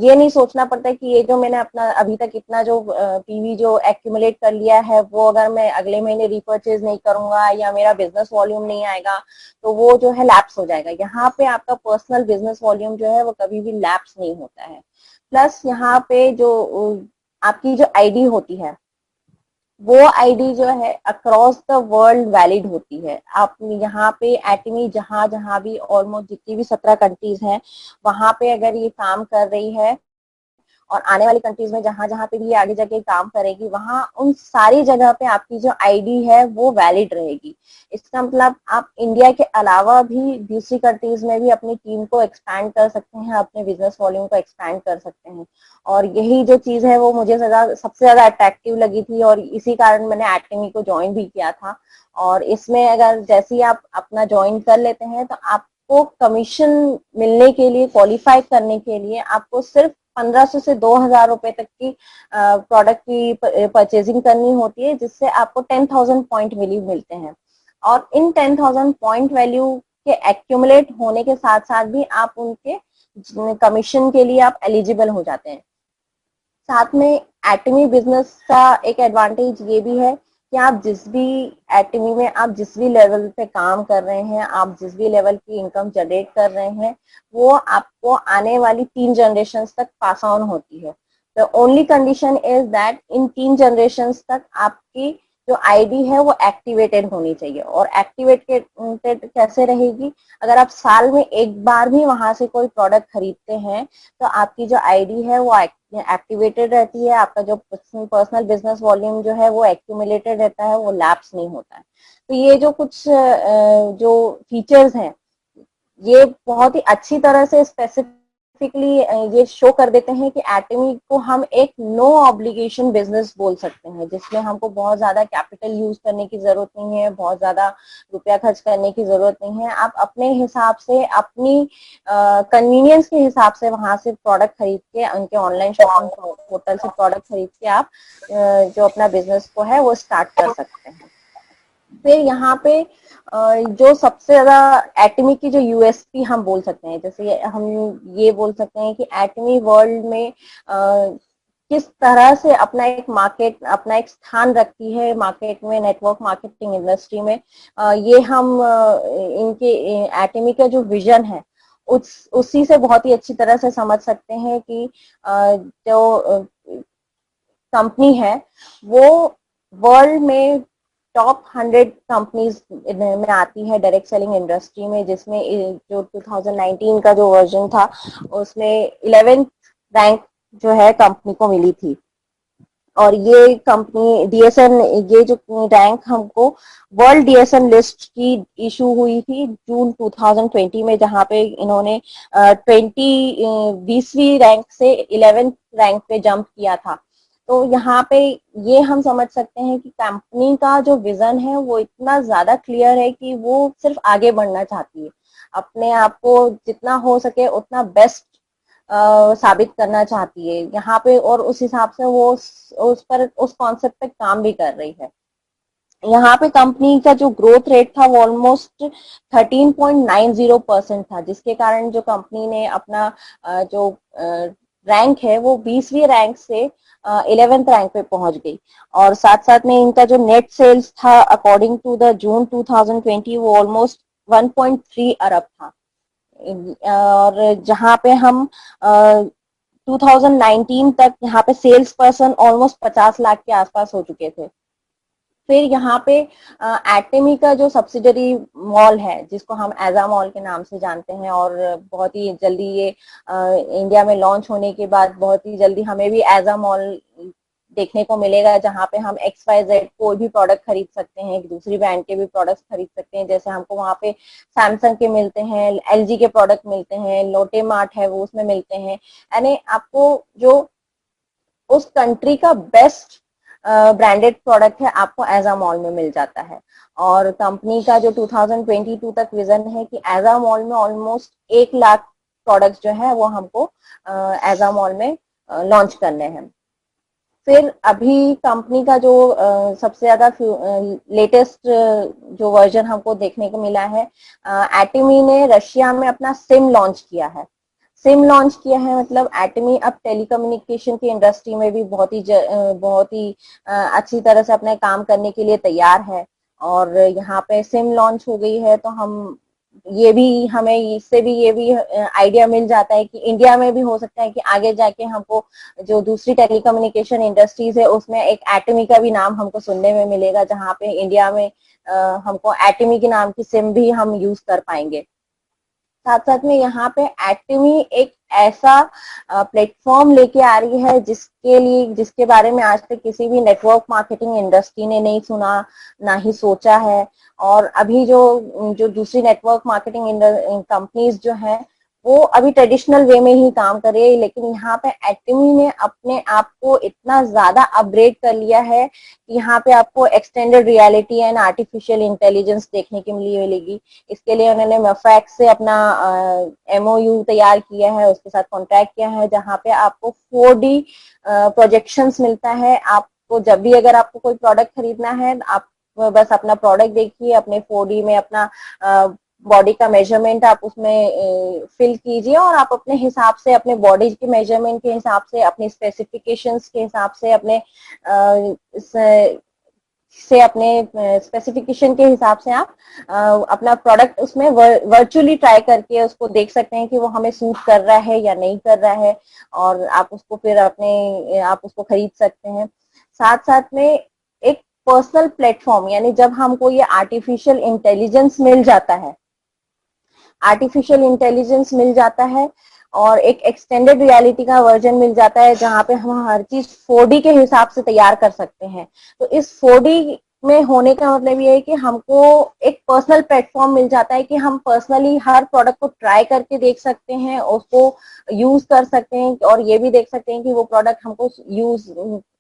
ये नहीं सोचना पड़ता कि ये जो मैंने अपना अभी तक इतना जो पीवी जो एक्यूमुलेट कर लिया है वो अगर मैं अगले महीने रिपर्चेज नहीं करूंगा या मेरा बिजनेस वॉल्यूम नहीं आएगा तो वो जो है लैप्स हो जाएगा। यहाँ पे आपका पर्सनल बिजनेस वॉल्यूम जो है वो कभी भी लैप्स नहीं होता है। प्लस यहाँ पे जो आपकी जो आईडी होती है वो आईडी जो है अक्रॉस द वर्ल्ड वैलिड होती है। आप यहाँ पे एटमी जहां जहां भी ऑलमोस्ट जितनी भी 17 कंट्रीज हैं वहां पे अगर ये काम कर रही है और आने वाली कंट्रीज में जहां जहां पे भी ये आगे जाके काम करेगी, वहां उन सारी जगह पे आपकी जो आईडी है वो वैलिड रहेगी। इसका मतलब आप इंडिया के अलावा भी दूसरी कंट्रीज में भी अपनी टीम को एक्सपैंड कर सकते हैं, अपने बिजनेस वॉल्यूम को एक्सपैंड कर सकते हैं। और यही जो चीज है वो मुझे सबसे ज्यादा अट्रैक्टिव लगी थी, और इसी कारण मैंने एटमी को ज्वाइन भी किया था। और इसमें अगर जैसे ही आप अपना ज्वाइन कर लेते हैं तो आपको कमीशन मिलने के लिए, क्वालिफाई करने के लिए आपको सिर्फ 1500 से 2000 रुपए तक की प्रोडक्ट की परचेजिंग करनी होती है, जिससे आपको 10,000 पॉइंट वैल्यू मिलते हैं। और इन 10,000 पॉइंट वैल्यू के एक्यूमुलेट होने के साथ साथ भी आप उनके कमीशन के लिए आप एलिजिबल हो जाते हैं। साथ में एटमी बिजनेस का एक एडवांटेज ये भी है कि आप जिस भी एटमी में आप जिस भी लेवल पे काम कर रहे हैं, आप जिस भी लेवल की इनकम जनरेट कर रहे हैं, वो आपको आने वाली 3 जनरेशन तक पास ऑन होती है। The only condition is that in 3 generation तक आपकी जो आईडी है वो एक्टिवेटेड होनी चाहिए। और एक्टिवेटेड कैसे रहेगी? अगर आप साल में एक बार भी वहां से कोई प्रोडक्ट खरीदते हैं तो आपकी जो आईडी है वो एक्टिवेटेड रहती है, आपका जो पर्सनल बिजनेस वॉल्यूम जो है वो एक्यूमुलेटेड रहता है, वो लैप्स नहीं होता है। तो ये जो कुछ जो फीचर्स हैं ये बहुत ही अच्छी तरह से स्पेसिफिकली ये शो कर देते हैं कि एटमी को हम एक नो ऑब्लिगेशन बिजनेस बोल सकते हैं, जिसमें हमको बहुत ज्यादा कैपिटल यूज करने की जरूरत नहीं है, बहुत ज्यादा रुपया खर्च करने की जरूरत नहीं है। आप अपने हिसाब से, अपनी कन्वीनियंस के हिसाब से वहां से प्रोडक्ट खरीद के, उनके ऑनलाइन शॉपिंग पोर्टल से प्रोडक्ट खरीद के आप जो अपना बिजनेस को है वो स्टार्ट कर सकते हैं। फिर यहाँ पे जो सबसे ज्यादा एटमी की जो यूएसपी हम बोल सकते हैं, जैसे हम ये बोल सकते हैं कि एटमी वर्ल्ड में किस तरह से अपना एक मार्केट, अपना एक स्थान रखती है मार्केट में, नेटवर्क मार्केटिंग इंडस्ट्री में, ये हम इनके एटमी का जो विजन है उसी से बहुत ही अच्छी तरह से समझ सकते हैं कि जो कंपनी है वो वर्ल्ड में टॉप 100 कंपनीज में आती है डायरेक्ट सेलिंग इंडस्ट्री में, जिसमें जो 2019 का जो वर्जन था उसमें 11th रैंक जो है कंपनी को मिली थी। और ये कंपनी डीएसएन, ये जो रैंक हमको वर्ल्ड डीएसएन लिस्ट की इशू हुई थी जून 2020 में, जहां पे इन्होंने 20वीं रैंक से 11th रैंक पे जंप किया था। तो यहाँ पे ये हम समझ सकते हैं कि कंपनी का जो विजन है वो इतना ज्यादा क्लियर है कि वो सिर्फ आगे बढ़ना चाहती है, अपने आप को जितना हो सके उतना बेस्ट साबित करना चाहती है यहाँ पे, और उस हिसाब से वो उस कॉन्सेप्ट पे काम भी कर रही है। यहाँ पे कंपनी का जो ग्रोथ रेट था वो ऑलमोस्ट 13.90% था, जिसके कारण जो कंपनी ने अपना जो रैंक है वो 20वीं रैंक से 11th रैंक पे पहुंच गई। और साथ साथ में इनका जो नेट सेल्स था अकॉर्डिंग टू द जून 2020 वो ऑलमोस्ट 1.3 अरब था। और जहाँ पे हम 2019 तक यहाँ पे सेल्स पर्सन ऑलमोस्ट 50 लाख के आसपास हो चुके थे। फिर यहाँ पे एटमी का जो सब्सिडरी मॉल है जिसको हम एजा मॉल के नाम से जानते हैं, और बहुत ही जल्दी ये इंडिया में लॉन्च होने के बाद बहुत ही जल्दी हमें भी एजा मॉल देखने को मिलेगा, जहाँ पे हम XYZ कोई भी प्रोडक्ट खरीद सकते हैं, दूसरी ब्रांड के भी प्रोडक्ट्स खरीद सकते हैं। जैसे हमको वहाँ पे सैमसंग के मिलते हैं, LG के प्रोडक्ट मिलते हैं, लोटे मार्ट है वो उसमें मिलते हैं, यानी आपको जो उस कंट्री का बेस्ट ब्रांडेड प्रोडक्ट है आपको एजा मॉल में मिल जाता है। और कंपनी का जो 2022 तक विजन है कि एजा मॉल में ऑलमोस्ट 1 लाख प्रोडक्ट्स जो है वो हमको एजा मॉल में लॉन्च करने हैं। फिर अभी कंपनी का जो सबसे ज्यादा लेटेस्ट जो वर्जन हमको देखने को मिला है, एटमी ने रशिया में अपना सिम लॉन्च किया है। सिम लॉन्च किया है मतलब एटमी अब टेलीकम्युनिकेशन की इंडस्ट्री में भी बहुत ही अच्छी तरह से अपने काम करने के लिए तैयार है। और यहाँ पे सिम लॉन्च हो गई है तो हम ये भी, हमें इससे भी ये भी आइडिया मिल जाता है कि इंडिया में भी हो सकता है कि आगे जाके हमको जो दूसरी टेलीकम्युनिकेशन इंडस्ट्रीज है उसमें एक एटमी का भी नाम हमको सुनने में मिलेगा, जहाँ पे इंडिया में हमको एटमी के नाम की सिम भी हम यूज कर पाएंगे। साथ साथ में यहाँ पे एटमी एक ऐसा प्लेटफॉर्म लेके आ रही है जिसके बारे में आज तक किसी भी नेटवर्क मार्केटिंग इंडस्ट्री ने नहीं सुना, ना ही सोचा है। और अभी जो जो दूसरी नेटवर्क मार्केटिंग कंपनीज जो हैं वो अभी ट्रेडिशनल वे में ही काम कर रही है, लेकिन यहाँ पे एटमी ने अपने आप को इतना ज्यादा अपग्रेड कर लिया है कि यहाँ पे आपको extended reality and artificial intelligence देखने के लिए मिलेगी। इसके लिए उन्होंने मफैक्स से अपना MOU तैयार किया है, उसके साथ कॉन्ट्रैक्ट किया है, जहाँ पे आपको 4D प्रोजेक्शंस मिलता है। आपको जब भी अगर आपको कोई प्रोडक्ट खरीदना है, आप बस अपना प्रोडक्ट देखिए, अपने 4D में अपना बॉडी का मेजरमेंट आप उसमें फिल कीजिए और आप अपने हिसाब से, अपने बॉडी के मेजरमेंट के हिसाब से, अपने स्पेसिफिकेशंस के हिसाब से, अपने स्पेसिफिकेशन के हिसाब से आप अपना प्रोडक्ट उसमें वर्चुअली ट्राई करके उसको देख सकते हैं कि वो हमें सूट कर रहा है या नहीं कर रहा है, और आप उसको फिर आप उसको खरीद सकते हैं। साथ साथ में एक पर्सनल प्लेटफॉर्म, यानी जब हमको ये आर्टिफिशियल इंटेलिजेंस मिल जाता है और एक एक्सटेंडेड रियलिटी का वर्जन मिल जाता है, जहाँ पे हम हर चीज 4D के हिसाब से तैयार कर सकते हैं। तो इस 4D में होने का मतलब ये है कि हमको एक पर्सनल प्लेटफॉर्म मिल जाता है कि हम पर्सनली हर प्रोडक्ट को ट्राई करके देख सकते हैं, उसको यूज कर सकते हैं, और ये भी देख सकते हैं कि वो प्रोडक्ट हमको यूज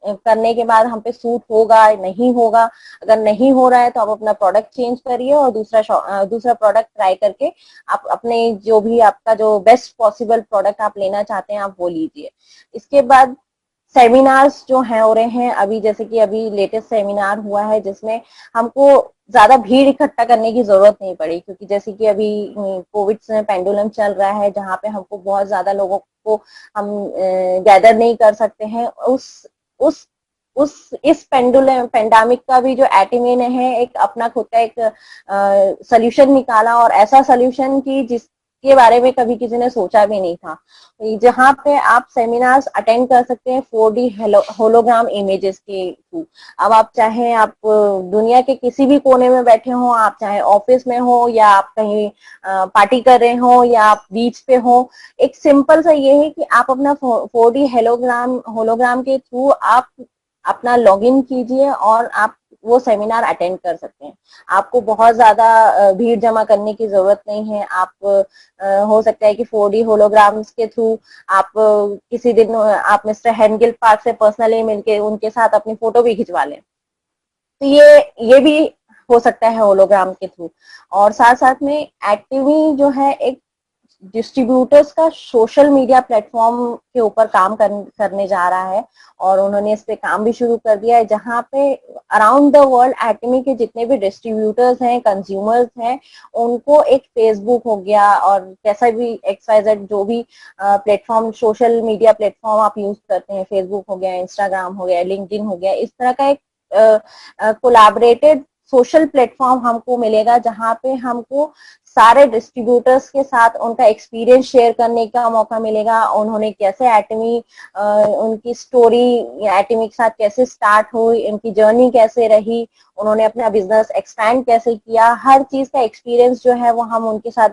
करने के बाद हम पे सूट होगा नहीं होगा। अगर नहीं हो रहा है तो आप अपना प्रोडक्ट चेंज करिए और दूसरा प्रोडक्ट ट्राई करके आप अपने जो भी आपका जो बेस्ट पॉसिबल प्रोडक्ट आप लेना चाहते हैं आप वो लीजिए। इसके बाद सेमिनार्स जो हैं हो रहे हैं अभी, जैसे कि अभी लेटेस्ट सेमिनार हुआ है जिसमें हमको ज्यादा भीड़ इकट्ठा करने की जरूरत नहीं पड़ी, क्योंकि जैसे कि अभी कोविड से पेंडुलम चल रहा है, जहाँ पे हमको बहुत ज्यादा लोगों को हम गैदर नहीं कर सकते हैं। उस इस पेंडामिक का भी जो एटीमे ने है एक अपना खुद का एक सोल्यूशन निकाला, और ऐसा सोल्यूशन की जिसके बारे में कभी किसी ने सोचा भी नहीं था, जहाँ पे आप सेमिनार्स अटेंड कर सकते हैं 4D होलोग्राम इमेजेस के थ्रू। अब आप चाहे आप दुनिया के किसी भी कोने में बैठे हो, आप चाहे ऑफिस में हो या आप कहीं पार्टी कर रहे हो या आप बीच पे हो, एक सिंपल सा ये है कि आप अपना 4D होलोग्राम के थ्रू आप अपना लॉगिन कीजिए और आप वो सेमिनार अटेंड कर सकते हैं। आपको बहुत ज्यादा भीड़ जमा करने की जरूरत नहीं है। आप हो सकता है कि 4D होलोग्राम्स के थ्रू आप किसी दिन आप मिस्टर हेनगिल पार्क से पर्सनली मिलके उनके साथ अपनी फोटो भी खिंचवा लें, तो ये भी हो सकता है होलोग्राम के थ्रू। और साथ साथ में एक्टिवी जो है एक डिस्ट्रीब्यूटर्स का सोशल मीडिया प्लेटफॉर्म के ऊपर काम करने जा रहा है, और उन्होंने इस पे काम भी शुरू कर दिया है, जहाँ पे अराउंड द वर्ल्ड एटमी के जितने भी डिस्ट्रीब्यूटर्स हैं, कंज्यूमर्स हैं, उनको एक फेसबुक हो गया और कैसा भी XYZ जो भी प्लेटफॉर्म, सोशल मीडिया प्लेटफॉर्म आप यूज करते हैं, फेसबुक हो गया, इंस्टाग्राम हो गया, लिंक्डइन हो गया, इस तरह का एक कोलैबोरेटेड सोशल प्लेटफॉर्म हमको मिलेगा, जहाँ पे हमको सारे डिस्ट्रीब्यूटर्स के साथ उनका एक्सपीरियंस शेयर करने का मौका मिलेगा। उन्होंने कैसे एटमी, उनकी स्टोरी एटमी के साथ कैसे स्टार्ट हुई, उनकी जर्नी कैसे रही, उन्होंने अपना बिजनेस एक्सपैंड कैसे किया, हर चीज का एक्सपीरियंस जो है वो हम उनके साथ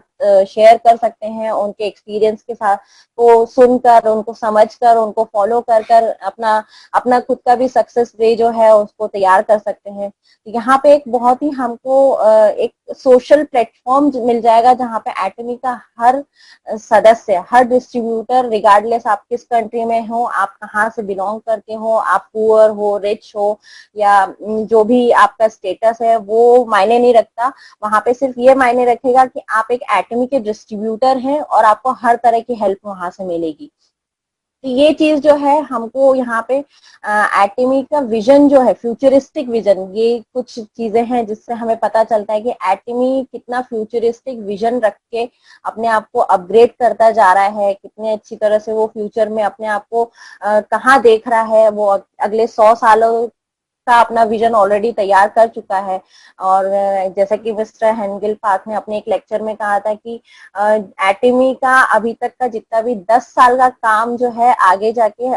शेयर कर सकते हैं। उनके एक्सपीरियंस के साथ को सुनकर, उनको समझकर, उनको फॉलो कर कर अपना अपना खुद का भी सक्सेस वे जो है उसको तैयार कर सकते हैं। यहाँ पे एक बहुत ही हमको एक सोशल प्लेटफॉर्म मिल जाएगा, जहाँ पे एटमी का हर सदस्य, हर डिस्ट्रीब्यूटर, रिगार्डलेस आप किस कंट्री में हो, आप कहाँ से बिलोंग करते हो, आप पुअर हो, रिच हो, या जो भी आपका स्टेटस है वो मायने नहीं रखता। वहां पे सिर्फ ये मायने रखेगा कि आप एक एटमी के डिस्ट्रीब्यूटर हैं और आपको हर तरह की हेल्प वहां से मिलेगी। तो ये चीज जो है हमको यहाँ पे एटमी का विजन जो है, फ्यूचरिस्टिक विजन, ये कुछ चीजें हैं जिससे हमें पता चलता है कि एटमी कितना फ्यूचरिस्टिक विजन रख के अपने आप को अपग्रेड करता जा रहा है, कितने अच्छी तरह से वो फ्यूचर में अपने आप को कहाँ देख रहा है। वो अगले 100 सालों का अपना विजन ऑलरेडी तैयार कर चुका है। और जैसा कि मिस्टर हेनगिल पार्क ने अपने एक लेक्चर में कहा था कि एटमी का अभी तक का जितना भी 10 साल का काम जो है आगे जाके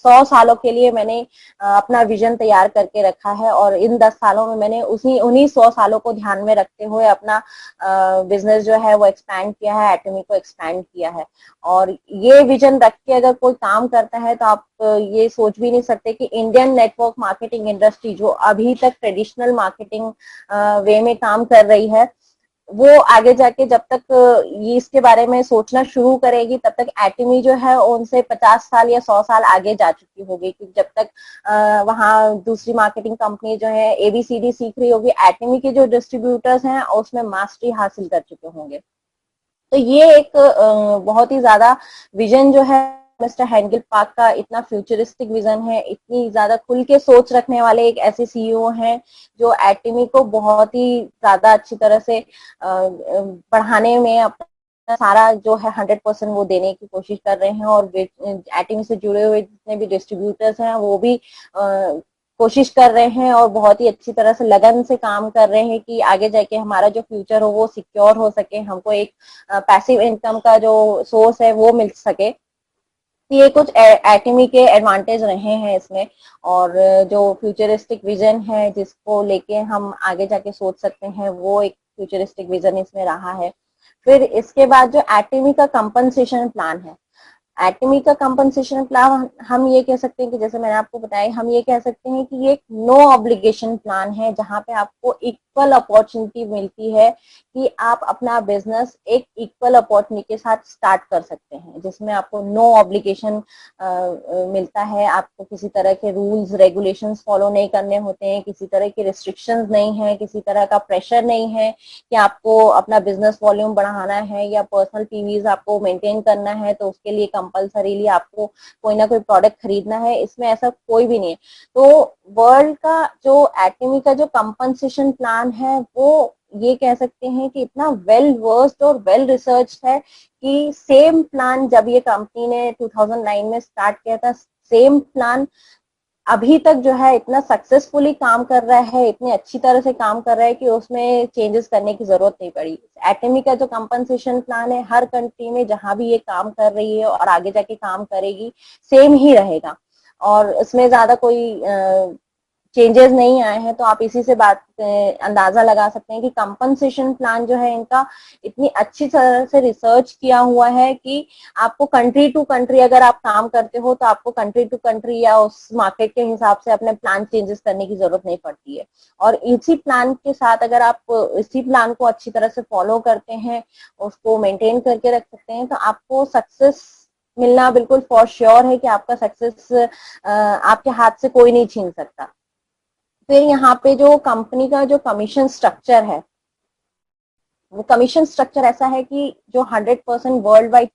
100 सालों के लिए मैंने अपना विजन तैयार करके रखा है, और इन 10 सालों में मैंने उन्हीं 100 सालों को ध्यान में रखते हुए अपना बिजनेस जो है वो एक्सपैंड किया है, एटमी को एक्सपैंड किया है। और ये विजन रख के अगर कोई काम करता है तो आप ये सोच भी नहीं सकते कि इंडियन नेटवर्क मार्केटिंग इंडस्ट्री जो अभी तक ट्रेडिशनल मार्केटिंग वे में काम कर रही है, वो आगे जाके जब तक ये इसके बारे में सोचना शुरू करेगी, तब तक एटमी जो है उनसे 50 साल या 100 साल आगे जा चुकी होगी। क्योंकि जब तक वहाँ दूसरी मार्केटिंग कंपनी जो है एबीसीडी सीख रही होगी, एटमी के जो डिस्ट्रीब्यूटर्स हैं उसमें मास्टरी हासिल कर चुके होंगे। तो ये एक बहुत ही ज्यादा विजन जो है मिस्टर हेंगल पार्क का, इतना फ्यूचरिस्टिक विजन है, इतनी ज्यादा खुल के सोच रखने वाले एक ऐसे सीईओ हैं जो एटमी को बहुत ही ज्यादा अच्छी तरह से बढ़ाने में अपना सारा जो है 100% वो देने की कोशिश कर रहे हैं। और एटमी से जुड़े हुए जितने भी डिस्ट्रीब्यूटर्स हैं वो भी कोशिश कर रहे हैं और बहुत ही अच्छी तरह से लगन से काम कर रहे हैं कि आगे जाके हमारा जो फ्यूचर हो वो सिक्योर हो सके, हमको एक पैसिव इनकम का जो सोर्स है वो मिल सके। ये कुछ एटमी के एडवांटेज रहे हैं इसमें, और जो फ्यूचरिस्टिक विजन है जिसको लेके हम आगे जाके सोच सकते हैं, वो एक फ्यूचरिस्टिक विजन इसमें रहा है। फिर इसके बाद जो एटमी का कंपनसेशन प्लान है, एटमी का कंपनसेशन प्लान हम ये कह सकते हैं कि जैसे मैंने आपको बताया, हम ये कह सकते हैं कि ये एक नो ऑब्लिगेशन प्लान है, जहां पे आपको इक्वल अपॉर्चुनिटी मिलती है कि आप अपना बिजनेस एक इक्वल अपॉर्चुनिटी के साथ स्टार्ट कर सकते हैं, जिसमें आपको नो ऑब्लिगेशन मिलता है। आपको किसी तरह के रूल्स रेगुलेशंस फॉलो नहीं करने होते हैं, किसी तरह के रिस्ट्रिक्शंस नहीं है, किसी तरह का प्रेशर नहीं है कि आपको अपना बिजनेस वॉल्यूम बढ़ाना है या पर्सनल पीवीज आपको मेंटेन करना है तो उसके लिए कंपल्सरीली आपको कोई ना कोई प्रोडक्ट खरीदना है। इसमें ऐसा कोई भी नहीं है। तो वर्ल्ड का जो एटमी का जो कंपनसेशन प्लान है वो ये कह सकते हैं कि इतना वेल वर्स्ड और वेल रिसर्च है कि सेम प्लान जब ये कंपनी ने 2009 में स्टार्ट किया था, सेम प्लान अभी तक जो है इतना सक्सेसफुली काम कर रहा है, इतनी अच्छी तरह से काम कर रहा है कि उसमें चेंजेस करने की जरूरत नहीं पड़ी। एटमी का जो कंपनसेशन प्लान है हर कंट्री में जहां भी ये काम कर रही है और आगे जाके काम करेगी, सेम ही रहेगा, और इसमें ज्यादा कोई चेंजेस नहीं आए हैं। तो आप इसी से बात अंदाजा लगा सकते हैं कि कंपनसेशन प्लान जो है इनका इतनी अच्छी तरह से रिसर्च किया हुआ है कि आपको कंट्री टू कंट्री अगर आप काम करते हो तो आपको कंट्री टू कंट्री या उस मार्केट के हिसाब से अपने प्लान चेंजेस करने की जरूरत नहीं पड़ती है। और इसी प्लान के साथ अगर आप इसी प्लान को अच्छी तरह से फॉलो करते हैं, उसको मेंटेन करके रख सकते हैं, तो आपको सक्सेस मिलना बिल्कुल फॉर श्योर है कि आपका सक्सेस आपके हाथ से कोई नहीं छीन सकता। फिर यहाँ पे जो कंपनी का जो कमीशन स्ट्रक्चर है, वो कमीशन स्ट्रक्चर ऐसा है कि जो 100% वर्ल्ड वाइड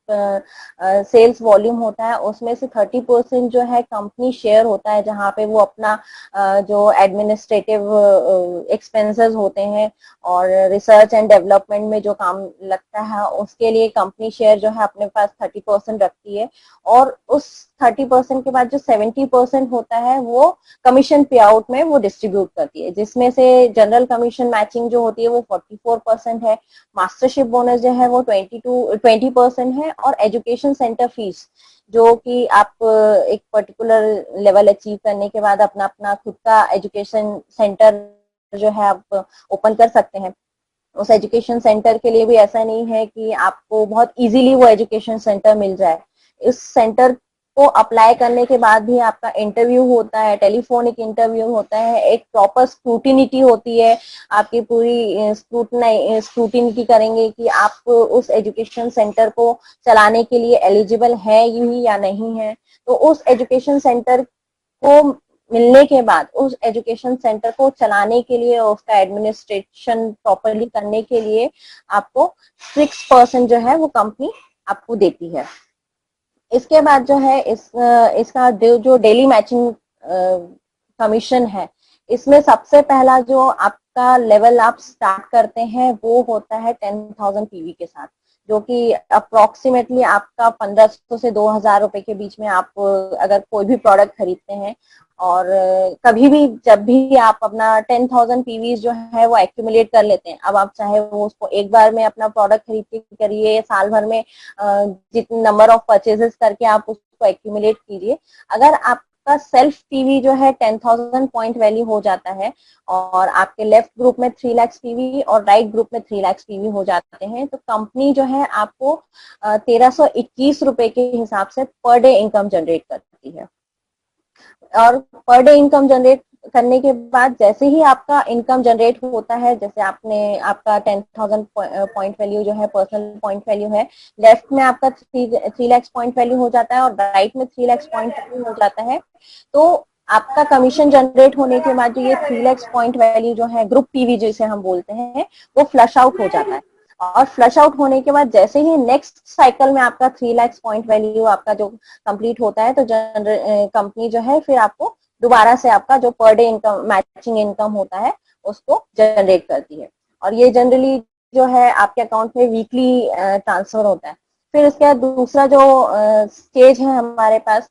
सेल्स वॉल्यूम होता है उसमें से 30% जो है कंपनी शेयर होता है, जहाँ पे वो अपना जो एडमिनिस्ट्रेटिव एक्सपेंसेस होते हैं और रिसर्च एंड डेवलपमेंट में जो काम लगता है उसके लिए कंपनी शेयर जो है अपने पास 30% रखती है। और उस 30% के बाद जो 70% होता है वो कमीशन पे आउट में वो डिस्ट्रीब्यूट करती है, जिसमें से जनरल कमीशन मैचिंग जो होती है वो 44% है, मास्टरशिप बोनस जो है वो 20% है, और एजुकेशन सेंटर फीस जो कि आप एक पर्टिकुलर लेवल अचीव करने के बाद अपना अपना खुद का एजुकेशन सेंटर जो है आप ओपन कर सकते हैं। उस एजुकेशन सेंटर के लिए भी ऐसा नहीं है कि आपको बहुत इजीली वो एजुकेशन सेंटर मिल जाए। इस सेंटर को अप्लाई करने के बाद भी आपका इंटरव्यू होता है, टेलीफोनिक इंटरव्यू होता है, एक प्रॉपर स्क्रूटिनिटी होती है, आपकी पूरी स्क्रूटिनिटी करेंगे कि आप उस एजुकेशन सेंटर को चलाने के लिए एलिजिबल है ही या नहीं है। तो उस एजुकेशन सेंटर को मिलने के बाद उस एजुकेशन सेंटर को चलाने के लिए, उसका एडमिनिस्ट्रेशन प्रॉपरली करने के लिए आपको 6% जो है वो कंपनी आपको देती है। इसके बाद जो है इसका जो डेली मैचिंग कमीशन है, इसमें सबसे पहला जो आपका लेवल आप स्टार्ट करते हैं वो होता है 10,000 पीवी के साथ, जो कि अप्रोक्सीमेटली आपका 1,500 से 2,000 रुपए के बीच में आप अगर कोई भी प्रोडक्ट खरीदते हैं, और कभी भी जब भी आप अपना 10,000 पीवीज जो है वो एक्यूमुलेट कर लेते हैं, अब आप चाहे वो उसको एक बार में अपना प्रोडक्ट खरीद के करिए या साल भर में जितने नंबर ऑफ परचेजेस करके आप उसको एक्यूमुलेट कीजिए, अगर आपका सेल्फ पीवी जो है 10,000 पॉइंट वैल्यू हो जाता है और आपके लेफ्ट ग्रुप में 3 लाख पीवी और राइट ग्रुप में 3 लाख पीवी हो जाते हैं, तो कंपनी जो है आपको 1321 रुपए के हिसाब से पर डे इनकम जनरेट करती है। और पर डे इनकम जनरेट करने के बाद जैसे ही आपका इनकम जनरेट होता है, जैसे आपने आपका 10,000 पॉइंट वैल्यू जो है पर्सनल पॉइंट वैल्यू है, लेफ्ट में आपका 3 लाख पॉइंट वैल्यू हो जाता है और राइट में 3 लाख पॉइंट वैल्यू हो जाता है, तो आपका कमीशन जनरेट होने के बाद जो ये 3 लाख पॉइंट वैल्यू जो है ग्रुप पीवी जिसे हम बोलते हैं, वो फ्लश आउट हो जाता है। और फ्लश आउट होने के बाद जैसे ही नेक्स्ट साइकिल में आपका 3 लाख पॉइंट वैल्यू आपका जो कंप्लीट होता है, तो कंपनी जो है फिर आपको दोबारा से आपका जो per day income matching income होता है उसको जनरेट करती है। और ये जनरली जो है आपके अकाउंट में वीकली ट्रांसफर होता है। फिर इसके बाद दूसरा जो स्टेज है हमारे पास,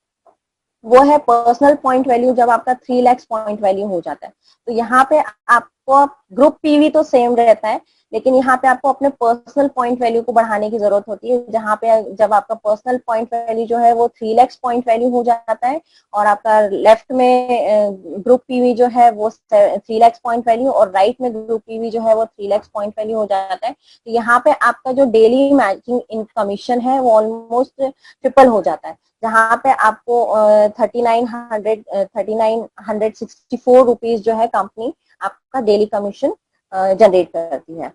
वो है पर्सनल पॉइंट वैल्यू, जब आपका 3 लाख पॉइंट वैल्यू हो जाता है, तो यहाँ पे आपको ग्रुप पीवी तो सेम रहता है, लेकिन यहाँ पे आपको अपने पर्सनल पॉइंट वैल्यू को बढ़ाने की जरूरत होती है, जहाँ पे जब आपका पर्सनल पॉइंट वैल्यू जो है वो 3 लाख पॉइंट वैल्यू हो जाता है और आपका लेफ्ट में ग्रुप पीवी जो है वो 3 लाख पॉइंट वैल्यू और राइट में ग्रुप पीवी जो है वो 3 लाख पॉइंट वैल्यू हो जाता है, तो यहाँ पे आपका जो डेली मैचिंग इन कमीशन है वो ऑलमोस्ट ट्रिपल हो जाता है, जहाँ पे आपको 3964 रुपीज जो है कंपनी आपका डेली कमीशन जनरेट करती है।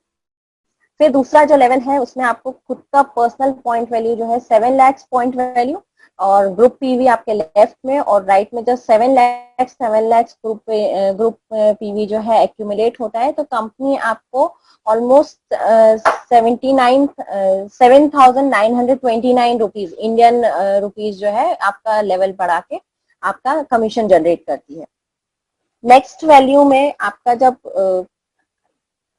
फिर दूसरा जो लेवल है उसमें आपको खुद का पर्सनल पॉइंट वैल्यू जो है 7 लाख पॉइंट वैल्यू और ग्रुप पीवी आपके लेफ्ट में और राइट में जब 7 लाख ग्रुप पीवी जो है एक्यूमुलेट होता है, तो कंपनी आपको ऑलमोस्ट 7,929 रुपीज इंडियन रुपीज जो है आपका लेवल बढ़ा के आपका कमीशन जनरेट करती है। नेक्स्ट वैल्यू में आपका जब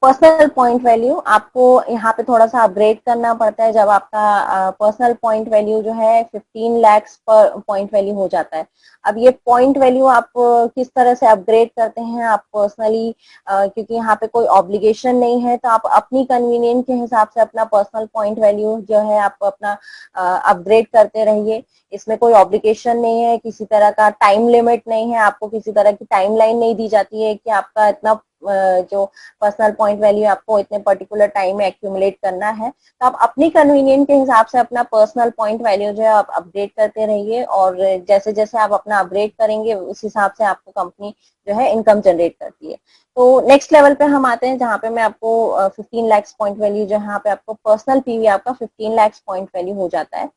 पर्सनल पॉइंट वैल्यू आपको यहाँ पे थोड़ा सा अपग्रेड करना पड़ता है, जब आपका पर्सनल पॉइंट वैल्यू जो है 15 लाख पर पॉइंट वैल्यू हो जाता है। अब ये पॉइंट वैल्यू आप किस तरह से अपग्रेड करते हैं, आप पर्सनली क्योंकि यहाँ पे कोई ऑब्लिगेशन नहीं है, तो आप अपनी कन्वीनियंट के हिसाब से अपना पर्सनल पॉइंट वैल्यू जो है आप अपना अपग्रेड करते रहिए। इसमें कोई ऑब्लिगेशन नहीं है, किसी तरह का टाइम लिमिट नहीं है, आपको किसी तरह की टाइमलाइन नहीं दी जाती है कि आपका इतना जो पर्सनल पॉइंट वैल्यू आपको इतने पर्टिकुलर टाइम में एक्यूमुलेट करना है, तो आप अपनी कन्वीनियंट के हिसाब से अपना पर्सनल पॉइंट वैल्यू जो है आप अपडेट करते रहिए और जैसे जैसे आप अपना अपडेट करेंगे उस हिसाब से आपको कंपनी जो है इनकम जनरेट करती है। तो नेक्स्ट लेवल पे हम आते हैं जहाँ पे मैं आपको 15 लाख पॉइंट वैल्यू, जहाँ पे आपको पर्सनल पीवी आपका 15 लाख पॉइंट वैल्यू हो जाता है।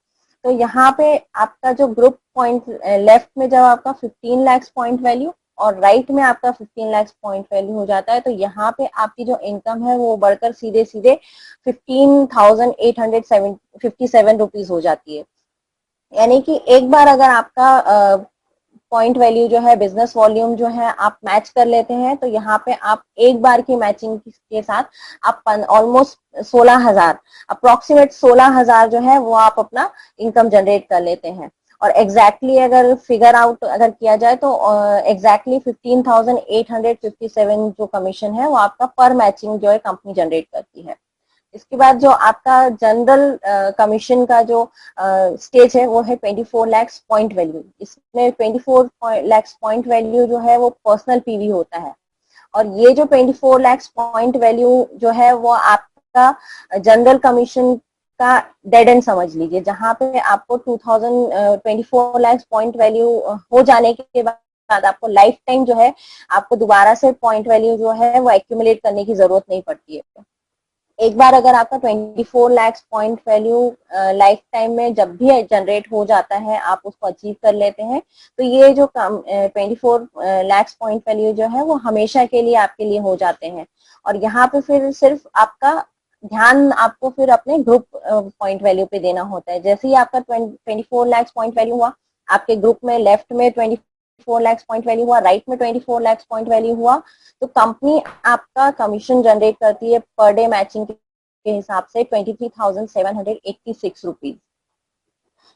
तो यहाँ पे आपका जो ग्रुप पॉइंट लेफ्ट में जब आपका 15 लाख पॉइंट वैल्यू और राइट में आपका 15 लाख पॉइंट वैल्यू हो जाता है, तो यहाँ पे आपकी जो इनकम है वो बढ़कर सीधे सीधे 15,857 रुपीज हो जाती है। यानी कि एक बार अगर आपका पॉइंट वैल्यू जो है बिजनेस वॉल्यूम जो है आप मैच कर लेते हैं, तो यहाँ पे आप एक बार की मैचिंग के साथ आप ऑलमोस्ट 16,000 अप्रोक्सीमेट 16,000 जो है वो आप अपना इनकम जनरेट कर लेते हैं। और एग्जैक्टली अगर फिगर आउट अगर किया जाए तो एग्जैक्टली 15,857 जो कमीशन है वो आपका पर मैचिंग जो है कंपनी जनरेट करती है। इसके बाद जो आपका जनरल कमीशन का जो स्टेज है वो है 24 लाख पॉइंट वैल्यू। इसमें 24 लाख पॉइंट वैल्यू जो है वो पर्सनल पीवी होता है और ये जो 24 लाख पॉइंट वैल्यू जो है वो आपका जनरल कमीशन का डेड एंड समझ लीजिए, जहाँ पे आपको 24 लाख पॉइंट वैल्यू हो जाने के बाद आपको लाइफ टाइम जो है आपको दोबारा से पॉइंट वैल्यू जो है वो एक्यूमुलेट करने की जरूरत नहीं पड़ती है। एक बार अगर आपका 24 lakh point value life time में जब भी जनरेट हो जाता है आप उसको अचीव कर लेते हैं, तो ये जो 24 लाख पॉइंट वैल्यू जो है वो हमेशा के लिए आपके लिए हो जाते हैं। और यहाँ पे फिर सिर्फ आपका ध्यान आपको फिर अपने ग्रुप पॉइंट वैल्यू पे देना होता है। जैसे ही आपका 24 लाख पॉइंट वैल्यू हुआ, आपके ग्रुप में लेफ्ट में 24 लाख पॉइंट वैल्यू हुआ, राइट में 24 लाख पॉइंट वैल्यू हुआ, तो कंपनी आपका कमीशन जनरेट करती है पर डे मैचिंग के हिसाब से 23,786 रुपीज।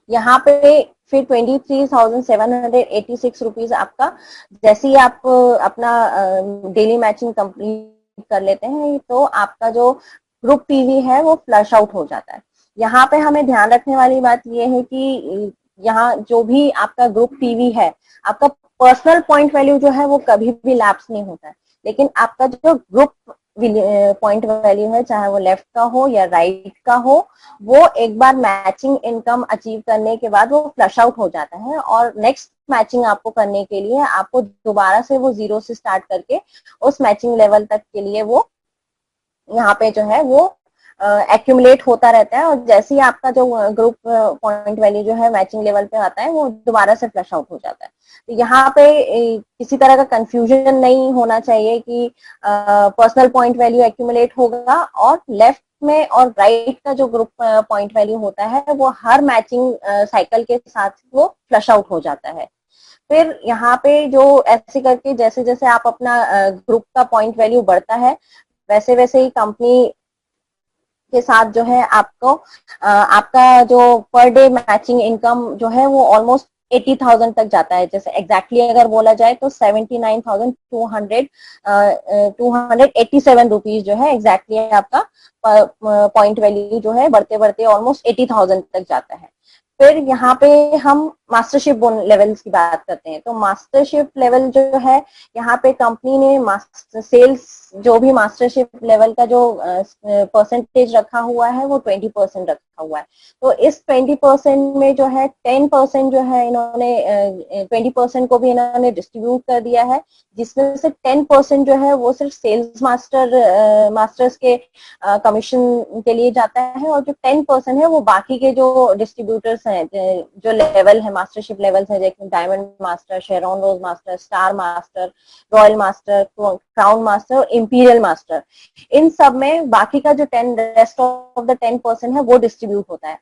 यहाँ पे फिर 23,786 रुपीज आपका, जैसे ही आप अपना डेली मैचिंग कंप्लीट कर लेते हैं तो आपका जो ग्रुप पीवी है वो फ्लश आउट हो जाता है। यहाँ पे हमें ध्यान रखने वाली बात ये है कि यहाँ जो भी आपका ग्रुप पीवी है, आपका पर्सनल पॉइंट वैल्यू जो है वो कभी भी लैप्स नहीं होता है, लेकिन आपका जो ग्रुप पॉइंट वैल्यू है, चाहे वो लेफ्ट का हो या राइट का हो, वो एक बार मैचिंग इनकम अचीव करने के बाद वो फ्लश आउट हो जाता है और नेक्स्ट मैचिंग आपको करने के लिए आपको दोबारा से वो जीरो से स्टार्ट करके उस मैचिंग लेवल तक के लिए वो यहाँ पे जो है वो एक्यूमुलेट होता रहता है, और जैसे ही आपका जो ग्रुप पॉइंट वैल्यू जो है मैचिंग लेवल पे आता है वो दोबारा से फ्लश आउट हो जाता है। तो यहाँ पे किसी तरह का कंफ्यूजन नहीं होना चाहिए कि पर्सनल पॉइंट वैल्यू एक्यूमुलेट होगा और लेफ्ट में और राइट का जो ग्रुप पॉइंट वैल्यू होता है वो हर मैचिंग साइकिल के साथ वो फ्लश आउट हो जाता है। फिर यहाँ पे जो ऐसे करके जैसे जैसे आप अपना ग्रुप का पॉइंट वैल्यू बढ़ता है, वैसे वैसे ही कंपनी के साथ जो है आपको आपका जो पर डे मैचिंग इनकम जो है वो ऑलमोस्ट 80,000 तक जाता है। जैसे एग्जैक्टली अगर बोला जाए तो 79,287 रुपीज जो है एग्जैक्टली आपका पॉइंट वैल्यू जो है बढ़ते बढ़ते ऑलमोस्ट 80,000 तक जाता है। फिर यहाँ पे हम मास्टरशिप लेवल्स की बात करते हैं, तो मास्टरशिप लेवल जो है यहाँ पे कंपनी ने सेल्स जो भी मास्टरशिप लेवल का जो परसेंटेज रखा हुआ है वो 20% रखा हुआ है। तो इस 20% में जो है 10% जो है इन्होंने 20% को भी इन्होंने डिस्ट्रीब्यूट कर दिया है, जिसमें से 10% जो है वो सिर्फ सेल्स मास्टर्स के कमीशन के लिए जाता है, और जो 10% है वो बाकी के जो डिस्ट्रीब्यूटर्स हैं जो लेवल है मास्टरशिप लेवल है, जैसे डायमंड मास्टर, शेरॉन रोज master, star master, royal master, crown master और इंपीरियल मास्टर, इन सब में बाकी का जो 10 रेस्ट ऑफ द 10% है वो डिस्ट्रीब्यूट होता है।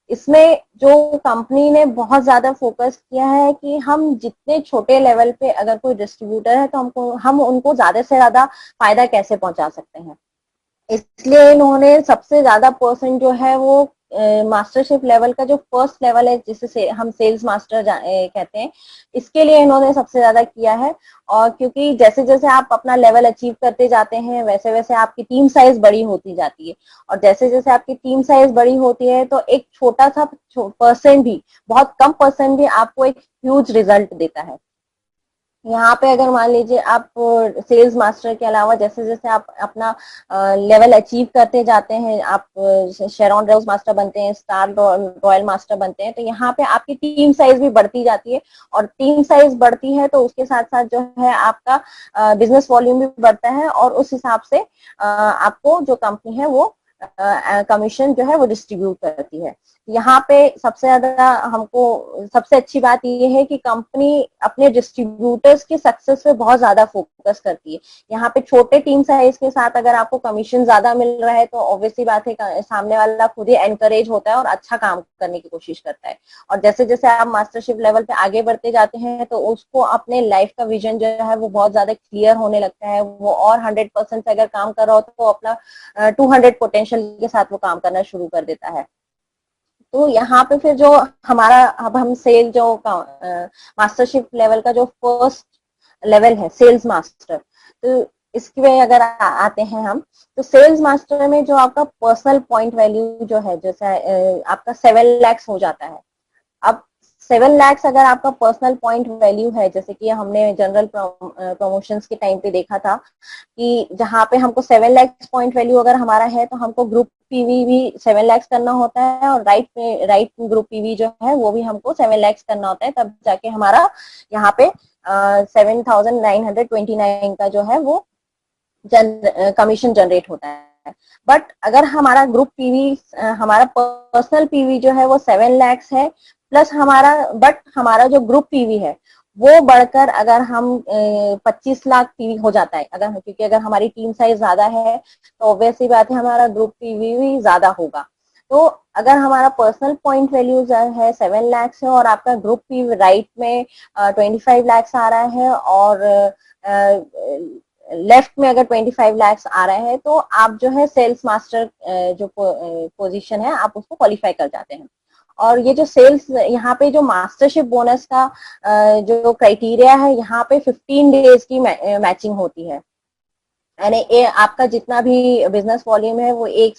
इसमें जो कंपनी ने बहुत ज्यादा फोकस किया है कि हम जितने छोटे लेवल पे अगर कोई डिस्ट्रीब्यूटर है तो हम उनको ज्यादा से ज्यादा फायदा कैसे पहुंचा सकते हैं, इसलिए इन्होंने सबसे ज्यादा परसेंट जो है वो मास्टरशिप लेवल का जो फर्स्ट लेवल है जिसे हम सेल्स मास्टर कहते हैं, इसके लिए इन्होंने सबसे ज्यादा किया है। और क्योंकि जैसे जैसे आप अपना लेवल अचीव करते जाते हैं वैसे वैसे आपकी टीम साइज बड़ी होती जाती है, और जैसे जैसे आपकी टीम साइज बड़ी होती है तो एक छोटा सा परसेंट भी, बहुत कम परसेंट भी आपको एक ह्यूज रिजल्ट देता है। यहाँ पे अगर मान लीजिए आप सेल्स मास्टर के अलावा जैसे जैसे आप अपना लेवल अचीव करते जाते हैं, आप शेरॉन रोज मास्टर बनते हैं, स्टार रॉयल मास्टर बनते हैं, तो यहाँ पे आपकी टीम साइज भी बढ़ती जाती है, और टीम साइज बढ़ती है तो उसके साथ साथ जो है आपका बिजनेस वॉल्यूम भी बढ़ता है, और उस हिसाब से आपको जो कंपनी है वो कमीशन जो है वो डिस्ट्रीब्यूट करती है। यहाँ पे सबसे ज्यादा हमको सबसे अच्छी बात ये है कि कंपनी अपने डिस्ट्रीब्यूटर्स के सक्सेस पे बहुत ज्यादा फोकस करती है। यहाँ पे छोटे टीम साइज के साथ अगर आपको कमीशन ज्यादा मिल रहा है तो ऑब्वियसली बात है सामने वाला खुद ही एनकरेज होता है और अच्छा काम करने की कोशिश करता है। और जैसे जैसे आप मास्टरशिप लेवल पे आगे बढ़ते जाते हैं तो उसको अपने लाइफ का विजन जो है वो बहुत ज्यादा क्लियर होने लगता है, वो और 100% से अगर काम कर रहा हो तो अपना 200 पोटेंशियल के साथ वो काम करना शुरू कर देता है। तो यहाँ पे फिर जो हमारा अब हम सेल जो मास्टरशिप लेवल का जो फर्स्ट लेवल है सेल्स मास्टर, तो इसकी में अगर आते हैं हम, तो सेल्स मास्टर में जो आपका पर्सनल पॉइंट वैल्यू जो है जैसे आपका 7 लाख हो जाता है। अब 7 लाख अगर आपका पर्सनल पॉइंट वैल्यू है, जैसे कि हमने जनरल प्रमोशंस के टाइम पे देखा था कि जहाँ पे हमको 7 लाख पॉइंट वैल्यू अगर हमारा है तो हमको ग्रुप पीवी भी 7 लाख करना होता है, और राइट ग्रुप पीवी जो है वो भी हमको 7 लाख करना होता है, तब जाके हमारा यहाँ पे 7,929 का जो है वो कमीशन जनरेट होता है। बट अगर हमारा ग्रुप पीवी हमारा पर्सनल पीवी जो है वो 7 लाख है, प्लस हमारा जो ग्रुप पीवी है वो बढ़कर अगर हम 25 लाख पीवी हो जाता है, अगर क्योंकि अगर हमारी टीम साइज ज्यादा है तो ऑब्वियसली बात है हमारा ग्रुप पीवी भी ज्यादा होगा। तो अगर हमारा पर्सनल पॉइंट वैल्यू है 7 लाख है और आपका ग्रुप पीवी राइट में 25 लाख आ रहा है, और लेफ्ट में अगर 25 लाख आ रहे हैं तो आप जो है सेल्स मास्टर जो पोजीशन है आप उसको क्वालिफाई कर जाते हैं। और ये जो सेल्स, यहाँ पे जो मास्टरशिप बोनस का जो क्राइटेरिया है, यहाँ पे 15 डेज की मैचिंग होती है। यानी आपका जितना भी बिजनेस वॉल्यूम है वो एक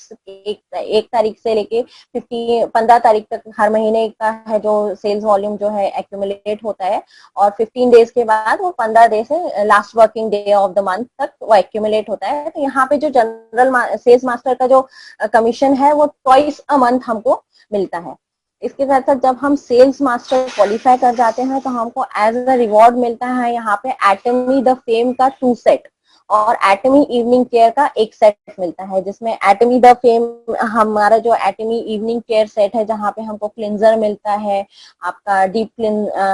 तारीख से लेके 15 तारीख तक हर महीने का है जो सेल्स वॉल्यूम जो है एक्यूमुलेट होता है, और 15 डेज के बाद वो 15 डे से last working day of the month तक वो एक्यूमुलेट होता है। तो यहाँ पे जो जनरल सेल्स मास्टर का जो कमीशन है वो ट्वाइस अ मंथ हमको मिलता है। इसके साथ साथ जब हम सेल्स मास्टर क्वालिफाई कर जाते हैं तो हमको एज अ रिवॉर्ड मिलता है यहाँ पे एटमी द फेम का 2 सेट और एटमी इवनिंग केयर का 1 सेट मिलता है, जिसमें एटमी द फेम, हमारा जो एटमी इवनिंग केयर सेट है जहाँ पे हमको क्लिंजर मिलता है, आपका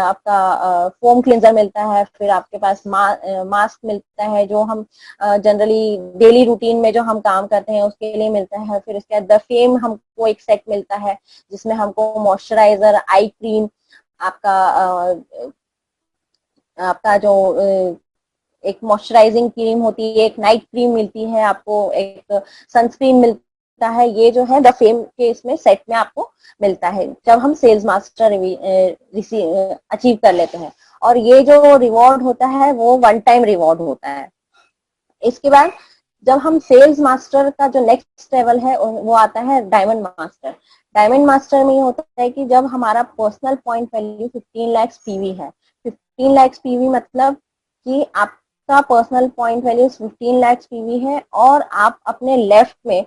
आपका फोम क्लिंजर मिलता है, फिर आपके पास मास्क मिलता है जो हम जनरली डेली रूटीन में जो हम काम करते हैं उसके लिए मिलता है। फिर इसके बाद द फेम हमको 1 सेट मिलता है जिसमें हमको मॉइस्चराइजर, आई क्रीम, आपका आपका जो एक मॉइस्चराइजिंग क्रीम होती है, एक नाइट क्रीम मिलती है आपको, एक सनस्क्रीन मिलता है। ये जो है द फेम के इसमें सेट में आपको मिलता है जब हम सेल्स मास्टर अचीव कर लेते हैं। और ये जो रिवॉर्ड होता है वो 1 टाइम रिवॉर्ड होता है। इसके बाद जब हम सेल्स मास्टर का जो नेक्स्ट लेवल है वो आता है डायमंड मास्टर। डायमंड मास्टर में ये होता है कि जब हमारा personal point value 15 lakh PV है, 15 लाख पीवी मतलब कि आपका personal point value 15 lakh PV है और आप अपने लेफ्ट में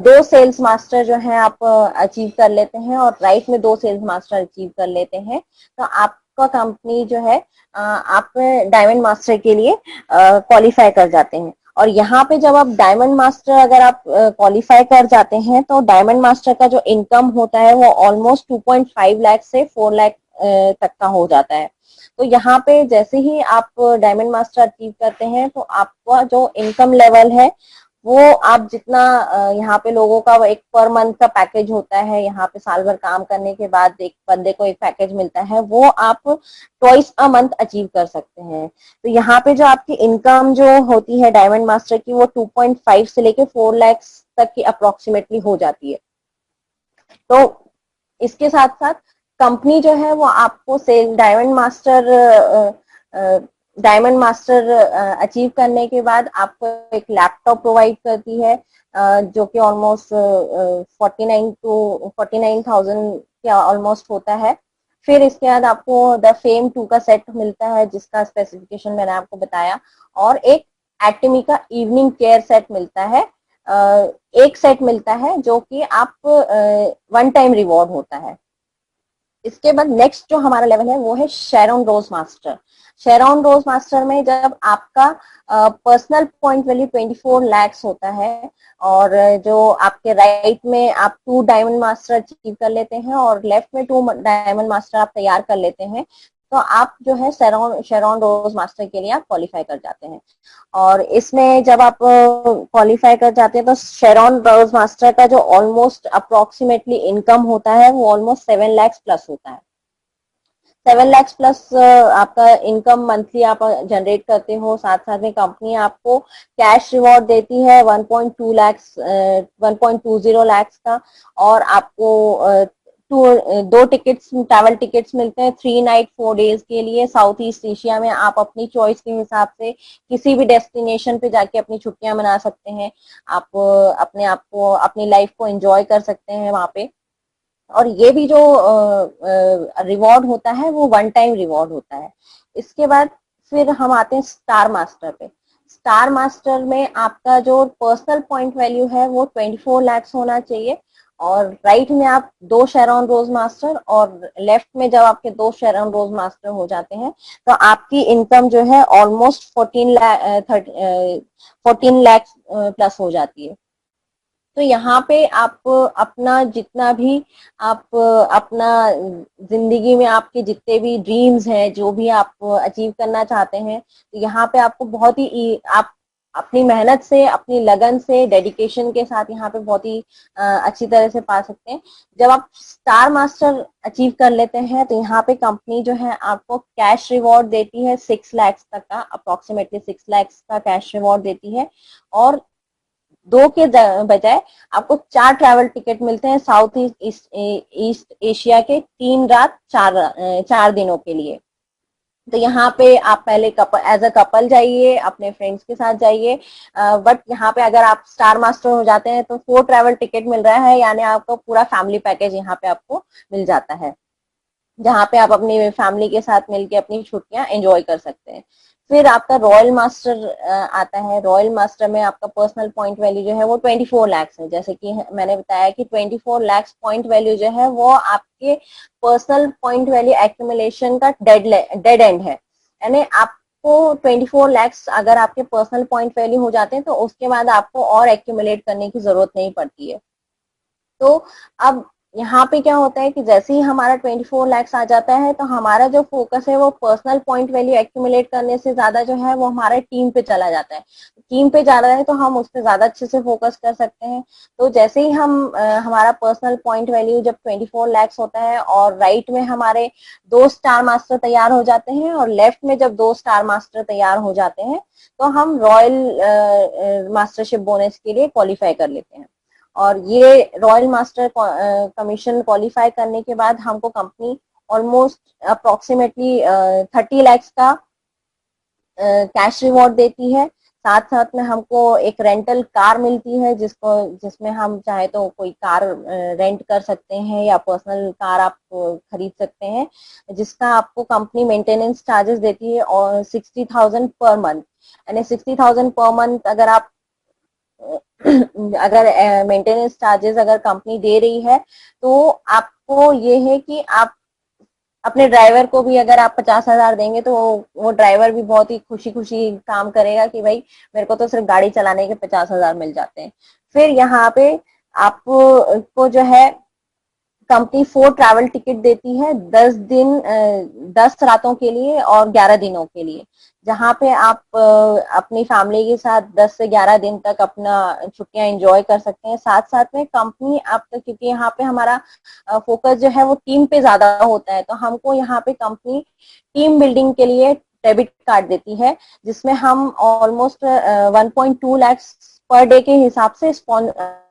2 सेल्स मास्टर जो है आप अचीव कर लेते हैं और राइट में 2 सेल्स मास्टर अचीव कर लेते हैं, तो आपका कंपनी जो है आप डायमंड मास्टर के लिए क्वालिफाई कर जाते हैं। और यहाँ पे जब आप डायमंड मास्टर अगर आप क्वालिफाई कर जाते हैं तो डायमंड मास्टर का जो इनकम होता है वो ऑलमोस्ट 2.5 लाख से 4 लाख तक का हो जाता है। तो यहाँ पे जैसे ही आप डायमंड मास्टर अचीव करते हैं तो आपका जो इनकम लेवल है वो आप जितना यहाँ पे लोगों का एक पर मंथ का पैकेज होता है, यहाँ पे साल भर काम करने के बाद एक बंदे को एक पैकेज मिलता है, वो आप ट्वाइस अ मंथ अचीव कर सकते हैं। तो यहाँ पे जो आपकी इनकम जो होती है डायमंड मास्टर की वो 2.5 से लेके 4 लाख तक की अप्रोक्सीमेटली हो जाती है। तो इसके साथ साथ कंपनी जो है वो आपको सेल डायमंड मास्टर अचीव करने के बाद आपको एक लैपटॉप प्रोवाइड करती है जो कि ऑलमोस्ट 49,000 के ऑलमोस्ट होता है। फिर इसके बाद आपको द फेम 2 का सेट मिलता है जिसका स्पेसिफिकेशन मैंने आपको बताया, और एक एटमी का इवनिंग केयर सेट मिलता है, एक सेट मिलता है जो कि आप 1 टाइम रिवॉर्ड होता है। इसके बाद नेक्स्ट जो हमारा लेवल है वो है शेरॉन रोज मास्टर। शेरॉन रोज मास्टर में जब आपका पर्सनल पॉइंट वैल्यू 24 लाख होता है और जो आपके राइट में आप 2 डायमंड मास्टर अचीव कर लेते हैं और लेफ्ट में 2 डायमंड मास्टर आप तैयार कर लेते हैं, तो आप जो है शेरॉन रोज मास्टर के लिए आप क्वालिफाई कर जाते हैं। और इसमें जब आप क्वालिफाई कर जाते हैं तो शेरॉन रोज मास्टर का जो ऑलमोस्ट अप्रोक्सीमेटली इनकम होता है वो ऑलमोस्ट 7 लाख प्लस होता है। 7 लाख प्लस आपका इनकम मंथली आप जनरेट करते हो। साथ साथ में कंपनी आपको कैश रिवॉर्ड देती है 1.2 लाख 1.20 लाख का, और आपको 2 टिकट्स, ट्रैवल टिकट्स मिलते हैं 3 नाइट 4 डेज के लिए साउथ ईस्ट एशिया में। आप अपनी चॉइस के हिसाब से किसी भी डेस्टिनेशन पे जाके अपनी छुट्टियां मना सकते हैं, आप अपने आप को, अपनी लाइफ को एंजॉय कर सकते हैं वहां पे। और ये भी जो रिवॉर्ड होता है वो 1 टाइम रिवॉर्ड होता है। इसके बाद फिर हम आते हैं स्टार मास्टर पे। स्टार मास्टर में आपका जो पर्सनल पॉइंट वैल्यू है वो 24 लाख होना चाहिए, और राइट में आप 2 शेरॉन रोज मास्टर और लेफ्ट में जब आपके 2 शेरॉन रोज मास्टर हो जाते हैं तो आपकी इनकम जो है ऑलमोस्ट 14 लाख प्लस हो जाती है। तो यहाँ पे आप अपना जितना भी आप अपना जिंदगी में आपके जितने भी ड्रीम्स हैं, जो भी आप अचीव करना चाहते हैं, तो यहाँ पे आपको बहुत ही आप अपनी मेहनत से, अपनी लगन से, डेडिकेशन के साथ यहाँ पे बहुत ही अच्छी तरह से पा सकते हैं। जब आप स्टार मास्टर अचीव कर लेते हैं तो यहाँ पे कंपनी जो है आपको कैश रिवॉर्ड देती है 6 लाख तक का, अप्रोक्सीमेटली 6 लाख का कैश रिवॉर्ड देती है। और 2 के बजाय आपको 4 ट्रैवल टिकट मिलते हैं साउथ ईस्ट एशिया के 3 रात 4 दिनों के लिए। तो यहाँ पे आप पहले कपल एज अ कपल जाइए, अपने फ्रेंड्स के साथ जाइए, बट यहाँ पे अगर आप स्टार मास्टर हो जाते हैं तो 4 ट्रैवल टिकट मिल रहा है, यानी आपको पूरा फैमिली पैकेज यहाँ पे आपको मिल जाता है, जहाँ पे आप अपनी फैमिली के साथ मिलके अपनी छुट्टियां एंजॉय कर सकते हैं। फिर आपका रॉयल मास्टर आता है। रॉयल मास्टर में आपका पर्सनल पॉइंट वैल्यू जो है वो 24 लाख है। जैसे कि मैंने बताया कि 24 लाख पॉइंट वैल्यू जो है वो आपके पर्सनल पॉइंट वैल्यू एक्यूमुलेशन का डेड एंड है, यानी आपको 24 लाख अगर आपके पर्सनल पॉइंट वैल्यू हो जाते हैं तो उसके बाद आपको और एक्यूमुलेट करने की जरूरत नहीं पड़ती है। तो अब यहाँ पे क्या होता है कि जैसे ही हमारा 24 लाख आ जाता है तो हमारा जो फोकस है वो पर्सनल पॉइंट वैल्यू एक्यूमुलेट करने से ज्यादा जो है वो हमारे टीम पे चला जाता है। टीम पे जा रहा है तो हम उस पर ज्यादा अच्छे से फोकस कर सकते हैं। तो जैसे ही हम हमारा पर्सनल पॉइंट वैल्यू जब 24 लाख होता है और राइट में हमारे 2 स्टार मास्टर तैयार हो जाते हैं और लेफ्ट में जब 2 स्टार मास्टर तैयार हो जाते हैं तो हम रॉयल मास्टरशिप बोनस के लिए क्वालिफाई कर लेते हैं। और ये रॉयल मास्टर कमीशन क्वालिफाई करने के बाद हमको कंपनी ऑलमोस्ट अप्रोक्सीमेटली 30 लाख का कैश रिवॉर्ड देती है। साथ साथ में हमको एक रेंटल कार मिलती है जिसमें हम चाहे तो कोई कार रेंट कर सकते हैं या पर्सनल कार आप खरीद सकते हैं, जिसका आपको कंपनी मेंटेनेंस चार्जेस देती है और 60,000 पर मंथ, यानी 60,000 पर मंथ अगर मेंटेनेंस चार्जेस अगर कंपनी दे रही है तो आपको ये है कि आप अपने ड्राइवर को भी अगर आप 50,000 देंगे तो वो ड्राइवर भी बहुत ही खुशी खुशी काम करेगा कि भाई मेरे को तो सिर्फ गाड़ी चलाने के 50,000 मिल जाते हैं। फिर यहाँ पे आपको जो है कंपनी 4 ट्रैवल टिकट देती है 10 रातों के लिए और 11 दिनों के लिए, जहाँ पे आप अपनी फैमिली के साथ 10 से 11 दिन तक अपना छुट्टियां एंजॉय कर सकते हैं। साथ साथ में कंपनी आपका, क्योंकि यहाँ पे हमारा फोकस जो है वो टीम पे ज्यादा होता है, तो हमको यहाँ पे कंपनी टीम बिल्डिंग के लिए डेबिट कार्ड देती है, जिसमें हम ऑलमोस्ट 1.2 लाख पर डे के हिसाब से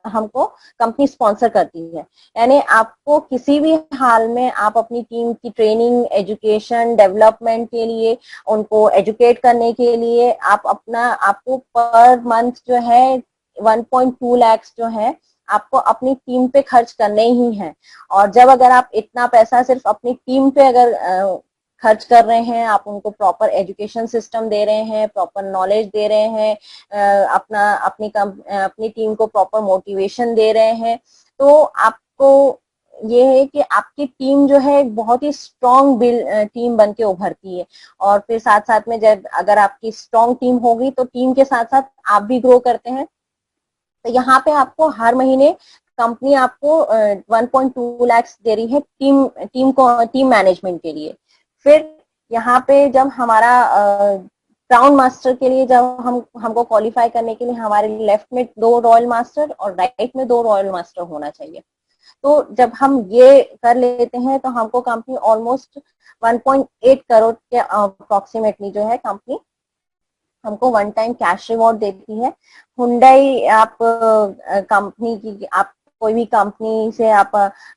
हमको कंपनी स्पॉन्सर करती है। यानी आपको किसी भी हाल में आप अपनी टीम की ट्रेनिंग, एजुकेशन, डेवलपमेंट के लिए, उनको एजुकेट करने के लिए आपको पर मंथ जो है 1.2 लाख जो है आपको अपनी टीम पे खर्च करने ही है। और जब अगर आप इतना पैसा सिर्फ अपनी टीम पे अगर खर्च कर रहे हैं, आप उनको प्रॉपर एजुकेशन सिस्टम दे रहे हैं, प्रॉपर नॉलेज दे रहे हैं, अपनी टीम को प्रॉपर मोटिवेशन दे रहे हैं, तो आपको ये है कि आपकी टीम जो है बहुत ही स्ट्रॉन्ग टीम बन के उभरती है। और फिर साथ साथ में जब अगर आपकी स्ट्रॉन्ग टीम होगी तो टीम के साथ साथ आप भी ग्रो करते हैं। तो यहाँ पे आपको हर महीने कंपनी आपको 1.2 लाख दे रही है टीम मैनेजमेंट के लिए। फिर यहाँ पे जब हमारा क्राउन मास्टर के लिए जब हमको क्वालिफाई करने के लिए हमारे लेफ्ट में 2 रॉयल मास्टर और राइट में 2 रॉयल मास्टर होना चाहिए। तो जब हम ये कर लेते हैं तो हमको कंपनी ऑलमोस्ट 1.8 करोड़ के अप्रोक्सीमेटली जो है कंपनी हमको वन टाइम कैश रिवॉर्ड देती है। हुंडई आप कंपनी की आप कोई भी कंपनी से आप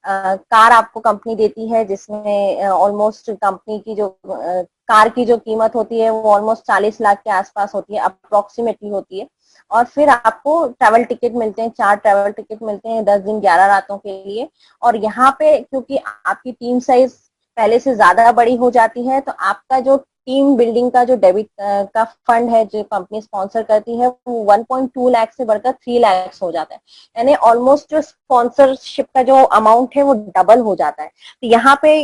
कार आपको कंपनी देती है, जिसमें ऑलमोस्ट कंपनी की जो कार की जो कीमत होती है वो ऑलमोस्ट 40 लाख के आसपास होती है, अप्रोक्सीमेटली होती है। और फिर आपको ट्रैवल टिकट मिलते हैं, 4 ट्रैवल टिकट मिलते हैं 10 दिन 11 रातों के लिए। और यहाँ पे क्योंकि आपकी टीम साइज पहले से ज्यादा बड़ी हो जाती है तो आपका जो टीम बिल्डिंग का जो डेबिट का फंड है जो कंपनी स्पॉन्सर करती है वो 1.2 लाख से बढ़कर 3 लाख हो जाता है, यानी ऑलमोस्ट जो स्पॉन्सरशिप का जो अमाउंट है वो डबल हो जाता है। तो यहाँ पे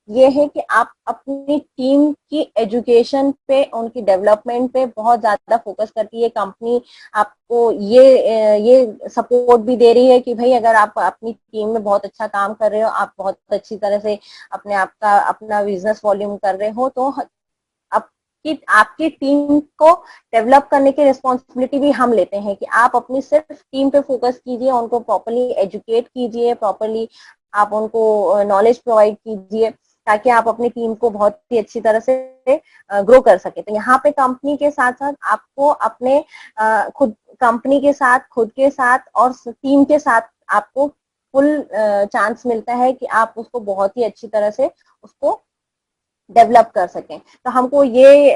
ये है कि आप अपनी टीम की एजुकेशन पे, उनकी डेवलपमेंट पे बहुत ज्यादा फोकस करती है कंपनी। आपको ये सपोर्ट भी दे रही है कि भाई अगर आप अपनी टीम में बहुत अच्छा काम कर रहे हो, आप बहुत अच्छी तरह से अपना बिजनेस वॉल्यूम कर रहे हो, तो आपकी टीम को डेवलप करने की रिस्पॉन्सिबिलिटी भी हम लेते हैं कि आप अपनी सिर्फ टीम पे फोकस कीजिए, उनको प्रॉपरली एजुकेट कीजिए, प्रॉपरली आप उनको नॉलेज प्रोवाइड कीजिए, ताकि आप अपनी टीम को बहुत ही अच्छी तरह से ग्रो कर सके। तो यहाँ पे कंपनी के साथ साथ आपको अपने खुद कंपनी के साथ, खुद के साथ और टीम के साथ आपको फुल चांस मिलता है कि आप उसको बहुत ही अच्छी तरह से उसको डेवलप कर सकें। तो हमको ये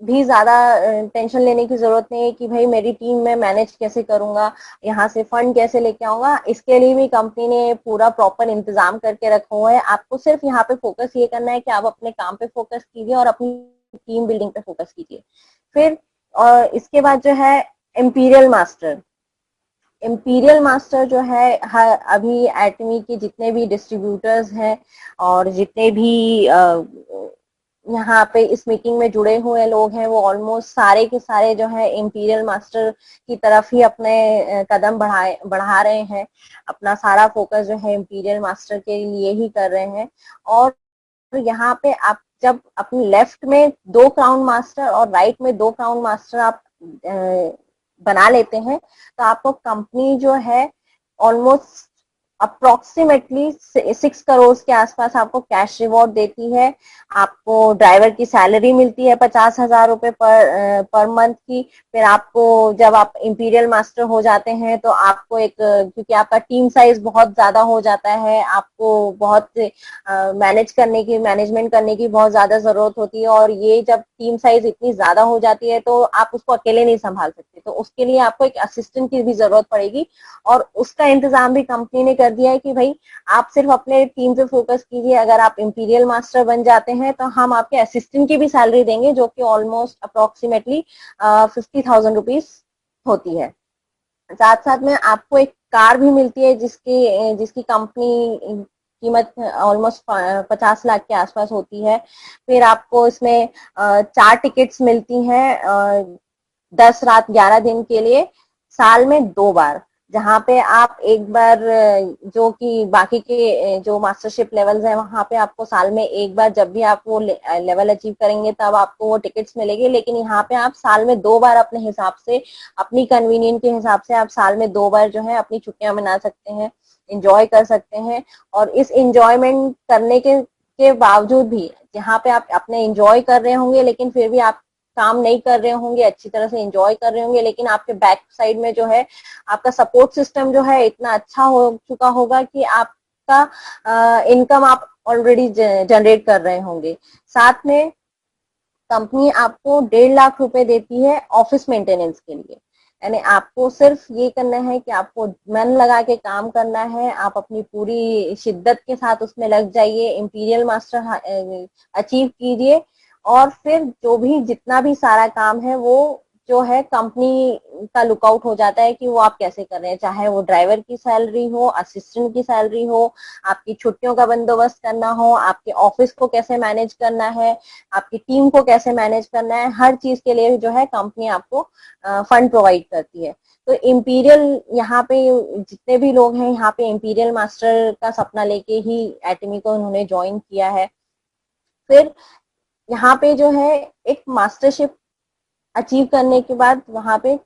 भी ज्यादा टेंशन लेने की जरूरत नहीं है कि भाई मेरी टीम में मैनेज कैसे करूंगा, यहाँ से फंड कैसे लेके आऊंगा। इसके लिए भी कंपनी ने पूरा प्रॉपर इंतजाम करके रखा हुआ है। आपको सिर्फ यहाँ पे फोकस ये करना है कि आप अपने काम पे फोकस कीजिए और अपनी टीम बिल्डिंग पे फोकस कीजिए। फिर और इसके बाद जो है इम्पीरियल मास्टर। इम्पीरियल मास्टर जो है अभी एटमी के जितने भी डिस्ट्रीब्यूटर्स हैं और जितने भी यहाँ पे इस मीटिंग में जुड़े हुए लोग हैं, वो ऑलमोस्ट सारे के सारे जो है इम्पीरियल मास्टर की तरफ ही अपने कदम बढ़ा रहे हैं। अपना सारा फोकस जो है इम्पीरियल मास्टर के लिए ही कर रहे हैं। और यहाँ पे आप जब अपने लेफ्ट में 2 क्राउन मास्टर और राइट में 2 क्राउन मास्टर आप बना लेते हैं, तो आपको कंपनी जो है ऑलमोस्ट अप्रोक्सीमेटली 6 करोड़ के आसपास आपको कैश रिवॉर्ड देती है। आपको ड्राइवर की सैलरी मिलती है 50,000 रुपए पर मंथ की। फिर आपको जब आप इंपीरियल मास्टर हो जाते हैं तो आपको एक, क्योंकि आपका टीम साइज बहुत ज्यादा हो जाता है, आपको बहुत मैनेजमेंट करने की बहुत ज्यादा जरूरत होती है। और ये जब टीम साइज इतनी ज्यादा हो जाती है तो आप उसको अकेले नहीं संभाल सकते, तो उसके लिए आपको एक असिस्टेंट की भी जरूरत पड़ेगी। और उसका इंतजाम भी कंपनी ने कर दिया है कि भाई आप सिर्फ अपने टीम पे फोकस कीजिए। अगर आप इंपीरियल मास्टर बन जाते हैं तो हम आपके असिस्टेंट की भी सैलरी देंगे, जो कि ऑलमोस्ट अप्रोक्सीमेटली 50,000 रुपीज होती है। साथ साथ में आपको एक कार भी मिलती है जिसकी जिसकी कंपनी कीमत ऑलमोस्ट 50 लाख के आसपास होती है। फिर आपको इसमें 4 टिकट्स मिलती हैं 10 रात 11 दिन के लिए, साल में 2 बार, जहाँ पे आप एक बार जो कि बाकी के जो मास्टरशिप लेवल्स हैं वहां पे आपको साल में एक बार, जब भी आप वो लेवल अचीव करेंगे तब आपको वो टिकट्स मिलेगी। लेकिन यहाँ पे आप साल में 2 बार अपने हिसाब से, अपनी कन्वीनियंट के हिसाब से आप साल में 2 बार जो है अपनी छुट्टियां मना सकते हैं, इंजॉय कर सकते हैं। और इस इंजॉयमेंट करने के बावजूद भी, जहाँ पे आप अपने इंजॉय कर रहे होंगे लेकिन फिर भी आप काम नहीं कर रहे होंगे, अच्छी तरह से एंजॉय कर रहे होंगे, लेकिन आपके बैक साइड में जो है आपका सपोर्ट सिस्टम जो है इतना अच्छा हो चुका होगा कि आपका इनकम आप ऑलरेडी जनरेट कर रहे होंगे। साथ में कंपनी आपको 1.5 लाख रुपए देती है ऑफिस मेंटेनेंस के लिए। यानी आपको सिर्फ ये करना है कि आपको मन लगा के काम करना है, आप अपनी पूरी शिद्दत के साथ उसमें लग जाइए, इंपीरियल मास्टर अचीव कीजिए। और फिर जो भी जितना भी सारा काम है वो जो है कंपनी का लुकआउट हो जाता है कि वो आप कैसे कर रहे हैं, चाहे वो ड्राइवर की सैलरी हो, असिस्टेंट की सैलरी हो, आपकी छुट्टियों का बंदोबस्त करना हो, आपके ऑफिस को कैसे मैनेज करना है, आपकी टीम को कैसे मैनेज करना है, हर चीज के लिए जो है कंपनी आपको फंड प्रोवाइड करती है। तो इम्पीरियल यहाँ पे जितने भी लोग हैं यहाँ पे इम्पीरियल मास्टर का सपना लेके ही एटमी को उन्होंने ज्वाइन किया है। फिर यहाँ पे जो है एक मास्टरशिप अचीव करने के बाद वहां पे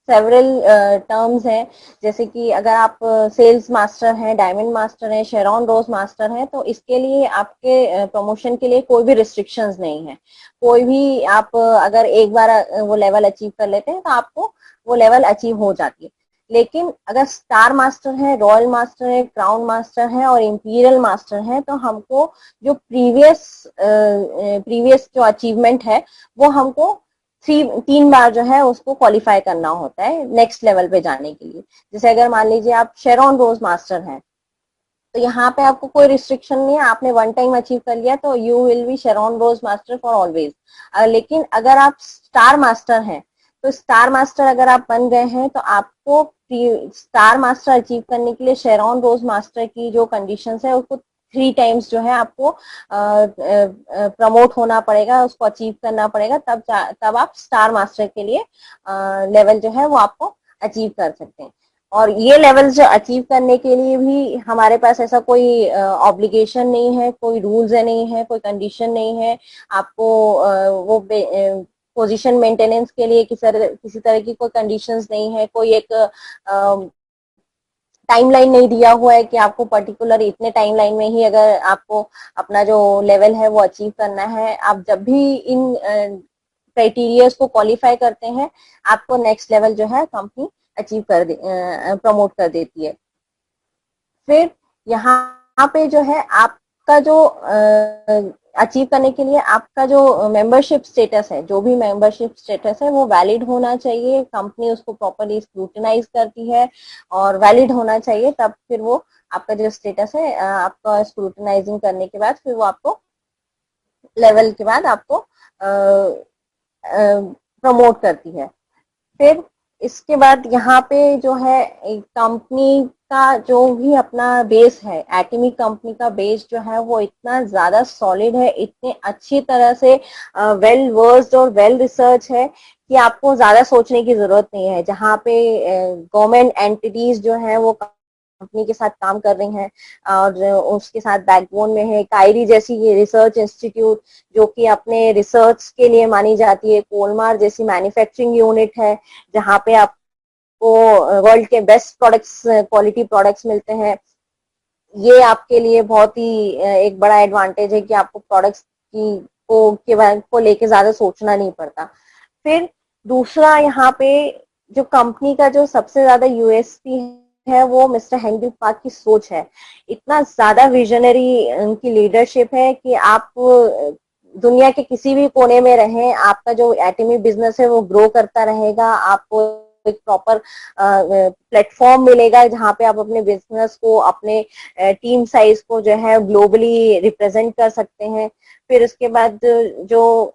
सेवरल टर्म्स हैं, जैसे कि अगर आप सेल्स मास्टर हैं, डायमंड मास्टर हैं, शेरॉन रोज मास्टर हैं, तो इसके लिए आपके प्रमोशन के लिए कोई भी रिस्ट्रिक्शंस नहीं है। कोई भी आप अगर एक बार वो लेवल अचीव कर लेते हैं तो आपको वो लेवल अचीव हो जाती है। लेकिन अगर स्टार मास्टर है, रॉयल मास्टर है, क्राउन मास्टर है और इंपीरियल मास्टर है, तो हमको जो प्रीवियस जो अचीवमेंट है वो हमको 3 बार जो है उसको क्वालिफाई करना होता है नेक्स्ट लेवल पे जाने के लिए। जैसे अगर मान लीजिए आप शेरॉन रोज मास्टर हैं, तो यहाँ पे आपको कोई रिस्ट्रिक्शन नहीं है, आपने वन टाइम अचीव कर लिया तो you will be Sharon rose master for always. लेकिन अगर आप स्टार मास्टर हैं, तो स्टार मास्टर अगर आप बन गए हैं तो आपको स्टार मास्टर अचीव करने के लिए शेरॉन रोज मास्टर की जो कंडीशंस है उसको 3 टाइम्स जो है आपको प्रमोट होना पड़ेगा, उसको अचीव करना पड़ेगा, तब आप स्टार मास्टर के लिए लेवल जो है वो आपको अचीव कर सकते हैं। और ये लेवल्स जो अचीव करने के लिए भी हमारे पास ऐसा कोई ऑब्लिगेशन नहीं है, कोई रूल्स है नहीं है, कोई कंडीशन नहीं है। आपको वो पोजीशन मेंटेनेंस के लिए किसी तरह की कोई कंडीशंस नहीं है, कोई एक टाइमलाइन नहीं दिया हुआ है कि आपको पर्टिकुलर इतने टाइमलाइन में ही अगर आपको अपना जो लेवल है वो अचीव करना है। आप जब भी इन क्राइटेरियाज को क्वालिफाई करते हैं, आपको नेक्स्ट लेवल जो है कंपनी अचीव कर प्रमोट कर देती है। फिर यहाँ पे जो है आपका जो अचीव करने के लिए आपका जो मेंबरशिप स्टेटस है, जो भी मेंबरशिप स्टेटस है वो वैलिड होना चाहिए। कंपनी उसको प्रॉपरली स्क्रूटिनाइज करती है और वैलिड होना चाहिए, तब फिर वो आपका जो स्टेटस है आपका स्क्रूटिनाइजिंग करने के बाद फिर वो आपको लेवल के बाद आपको प्रमोट करती है। फिर इसके बाद यहाँ पे जो है कंपनी का जो भी अपना बेस है, एटमी कंपनी का बेस जो है वो इतना ज्यादा सॉलिड है, इतने अच्छी तरह से वेल वर्स्ड और वेल रिसर्च है कि आपको ज्यादा सोचने की जरूरत नहीं है। जहाँ पे गवर्नमेंट एंटिटीज जो है वो कंपनी के साथ काम कर रही हैं और उसके साथ बैकबोन में है कायरी जैसी ये रिसर्च इंस्टीट्यूट जो कि अपने रिसर्च के लिए मानी जाती है। कोलमार जैसी मैन्युफैक्चरिंग यूनिट है जहाँ पे आपको वर्ल्ड के बेस्ट प्रोडक्ट्स, क्वालिटी प्रोडक्ट्स मिलते हैं। ये आपके लिए बहुत ही एक बड़ा एडवांटेज है कि आपको प्रोडक्ट्स की को लेके ज्यादा सोचना नहीं पड़ता। फिर दूसरा यहाँ पे जो कंपनी का जो सबसे ज्यादा यूएसपी है वो मिस्टर हेंगल पार्क की सोच है। इतना ज्यादा विजनरी उनकी लीडरशिप है कि आप दुनिया के किसी भी कोने में रहें, आपका जो एटमी बिजनेस है वो ग्रो करता रहेगा। आपको एक प्रॉपर प्लेटफॉर्म मिलेगा जहाँ पे आप अपने बिजनेस को, अपने टीम साइज को जो है ग्लोबली रिप्रेजेंट कर सकते हैं। फिर उसके बाद जो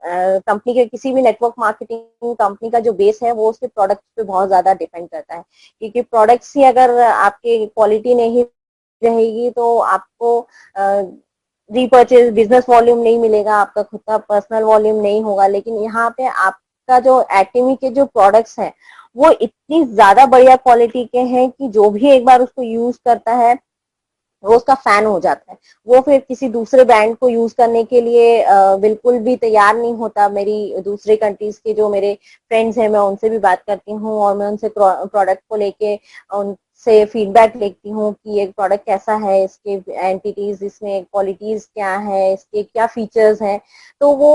कंपनी के किसी भी नेटवर्क मार्केटिंग कंपनी का जो बेस है वो उसके प्रोडक्ट्स पे बहुत ज्यादा डिपेंड करता है, क्योंकि प्रोडक्ट्स ही अगर आपके क्वालिटी नहीं रहेगी तो आपको रीपर्चेज बिजनेस वॉल्यूम नहीं मिलेगा, आपका खुद का पर्सनल वॉल्यूम नहीं होगा। लेकिन यहाँ पे आपका जो एटमी के जो प्रोडक्ट्स हैं वो इतनी ज्यादा बढ़िया क्वालिटी के हैं कि जो भी एक बार उसको यूज करता है वो उसका फैन हो जाता है। वो फिर किसी दूसरे ब्रांड को यूज करने के लिए बिल्कुल भी तैयार नहीं होता। मेरी दूसरे कंट्रीज के जो मेरे फ्रेंड्स हैं मैं उनसे भी बात करती हूँ और मैं उनसे प्रोडक्ट को लेके उनसे फीडबैक लेती हूँ कि ये प्रोडक्ट कैसा है, इसके एंटिटीज, इसमें क्वालिटीज क्या है, इसके क्या फीचर्स हैं। तो वो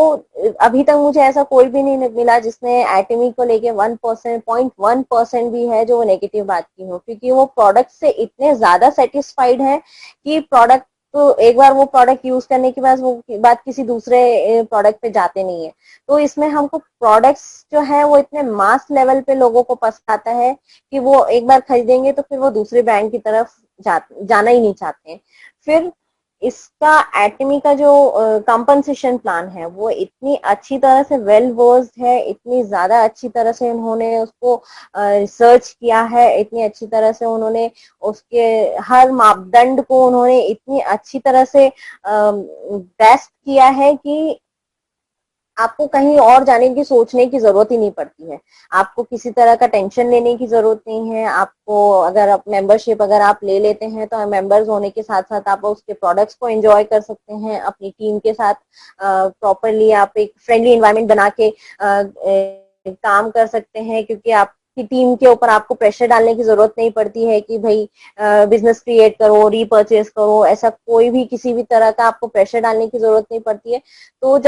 अभी तक मुझे ऐसा कोई भी नहीं मिला जिसने एटमी को लेके 1% भी है जो वो नेगेटिव बात की हो, क्योंकि वो प्रोडक्ट से इतने ज्यादा सेटिस्फाइड है कि प्रोडक्ट तो एक बार वो प्रोडक्ट यूज करने के बाद वो बात किसी दूसरे प्रोडक्ट पे जाते नहीं है। तो इसमें हमको प्रोडक्ट्स जो है वो इतने मास लेवल पे लोगों को पसंद आता है कि वो एक बार खरीदेंगे तो फिर वो दूसरे ब्रांड की तरफ जाना ही नहीं चाहते हैं। फिर इसका एटमी का जो कंपनसेशन प्लान है वो इतनी अच्छी तरह से वेल वर्स्ड है, इतनी ज्यादा अच्छी तरह से उन्होंने उसको रिसर्च किया है, इतनी अच्छी तरह से उन्होंने उसके हर मापदंड को उन्होंने इतनी अच्छी तरह से बेस्ट किया है कि आपको कहीं और जाने की सोचने की जरूरत ही नहीं पड़ती है। आपको किसी तरह का टेंशन लेने की जरूरत नहीं है। आपको अगर आप मेंबरशिप अगर आप ले लेते हैं तो मेंबर्स होने के साथ साथ आप उसके प्रोडक्ट्स को एंजॉय कर सकते हैं। अपनी टीम के साथ प्रॉपरली आप एक फ्रेंडली एनवायरनमेंट बना के काम कर सकते हैं, क्योंकि आप की टीम के ऊपर आपको प्रेशर डालने की जरूरत नहीं पड़ती है कि भाई बिजनेस क्रिएट करो, रीपर्चेस करो, ऐसा कोई भी किसी भी तरह का आपको प्रेशर डालने की जरूरत नहीं पड़ती है। तो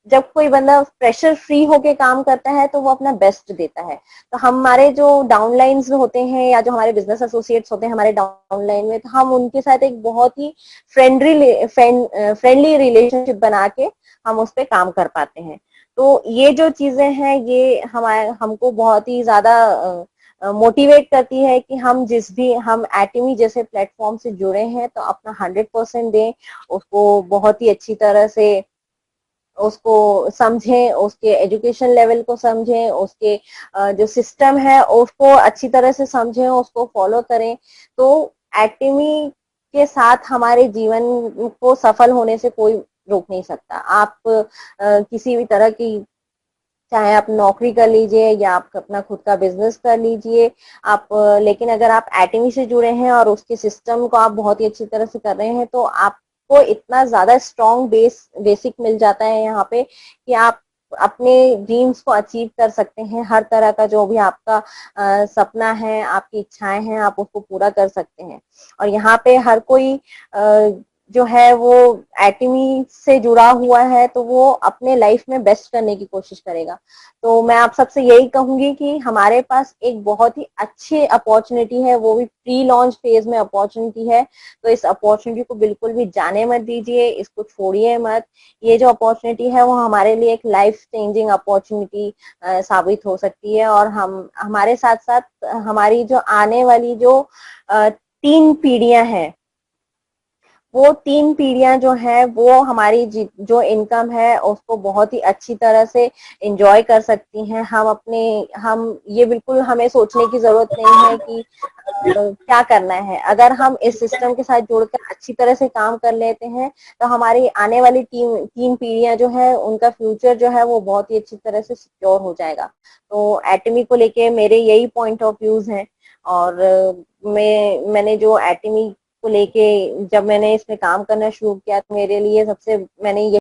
जब कोई बंदा प्रेशर फ्री होके काम करता है तो वो अपना बेस्ट देता है। तो हमारे जो डाउनलाइंस होते हैं या जो हमारे बिजनेस एसोसिएट्स होते हैं हमारे डाउनलाइन में, तो हम उनके साथ एक बहुत ही फ्रेंडली रिलेशनशिप बना के हम उस पर काम कर पाते हैं। तो ये जो चीजें हैं ये हमको बहुत ही ज्यादा मोटिवेट करती है कि हम एटमी जैसे प्लेटफॉर्म से जुड़े हैं तो अपना 100% दें, उसको बहुत ही अच्छी तरह से उसको समझें, उसके एजुकेशन लेवल को समझें, उसके जो सिस्टम है उसको अच्छी तरह से समझें, उसको फॉलो करें। तो एटमी के साथ हमारे जीवन को सफल होने से कोई रोक नहीं सकता। आप किसी भी तरह की, चाहे आप नौकरी कर लीजिए या आप अपना खुद का बिजनेस कर लीजिए, आप लेकिन अगर आप एटमी से जुड़े हैं और उसके सिस्टम को आप बहुत ही अच्छी तरह से कर रहे हैं तो आपको इतना ज्यादा स्ट्रॉन्ग बेसिक मिल जाता है यहाँ पे कि आप अपने ड्रीम्स को अचीव कर सकते हैं। हर तरह का जो भी आपका सपना है, आपकी इच्छाएं हैं, आप उसको पूरा कर सकते हैं। और यहाँ पे हर कोई जो है वो एटमी से जुड़ा हुआ है, तो वो अपने लाइफ में बेस्ट करने की कोशिश करेगा। तो मैं आप सबसे यही कहूंगी कि हमारे पास एक बहुत ही अच्छी अपॉर्चुनिटी है, वो भी प्री लॉन्च फेज में अपॉर्चुनिटी है। तो इस अपॉर्चुनिटी को बिल्कुल भी जाने मत दीजिए, इसको छोड़िए मत। ये जो अपॉर्चुनिटी है वो हमारे लिए एक लाइफ चेंजिंग अपॉर्चुनिटी साबित हो सकती है। और हम हमारे साथ साथ हमारी जो आने वाली जो 3 पीढ़ियां हैं, वो 3 पीढ़ियां जो है वो हमारी जो इनकम है उसको बहुत ही अच्छी तरह से एंजॉय कर सकती हैं। हम ये बिल्कुल हमें सोचने की जरूरत नहीं है कि क्या करना है। अगर हम इस सिस्टम के साथ जुड़कर अच्छी तरह से काम कर लेते हैं, तो हमारी आने वाली 3 पीढ़ियां जो है उनका फ्यूचर जो है वो बहुत ही अच्छी तरह से सिक्योर हो जाएगा। तो एटमी को लेके मेरे यही पॉइंट ऑफ व्यूज हैं। और मैंने जो एटमी को लेके जब मैंने इसमें काम करना शुरू किया, तो मेरे लिए सबसे मैंने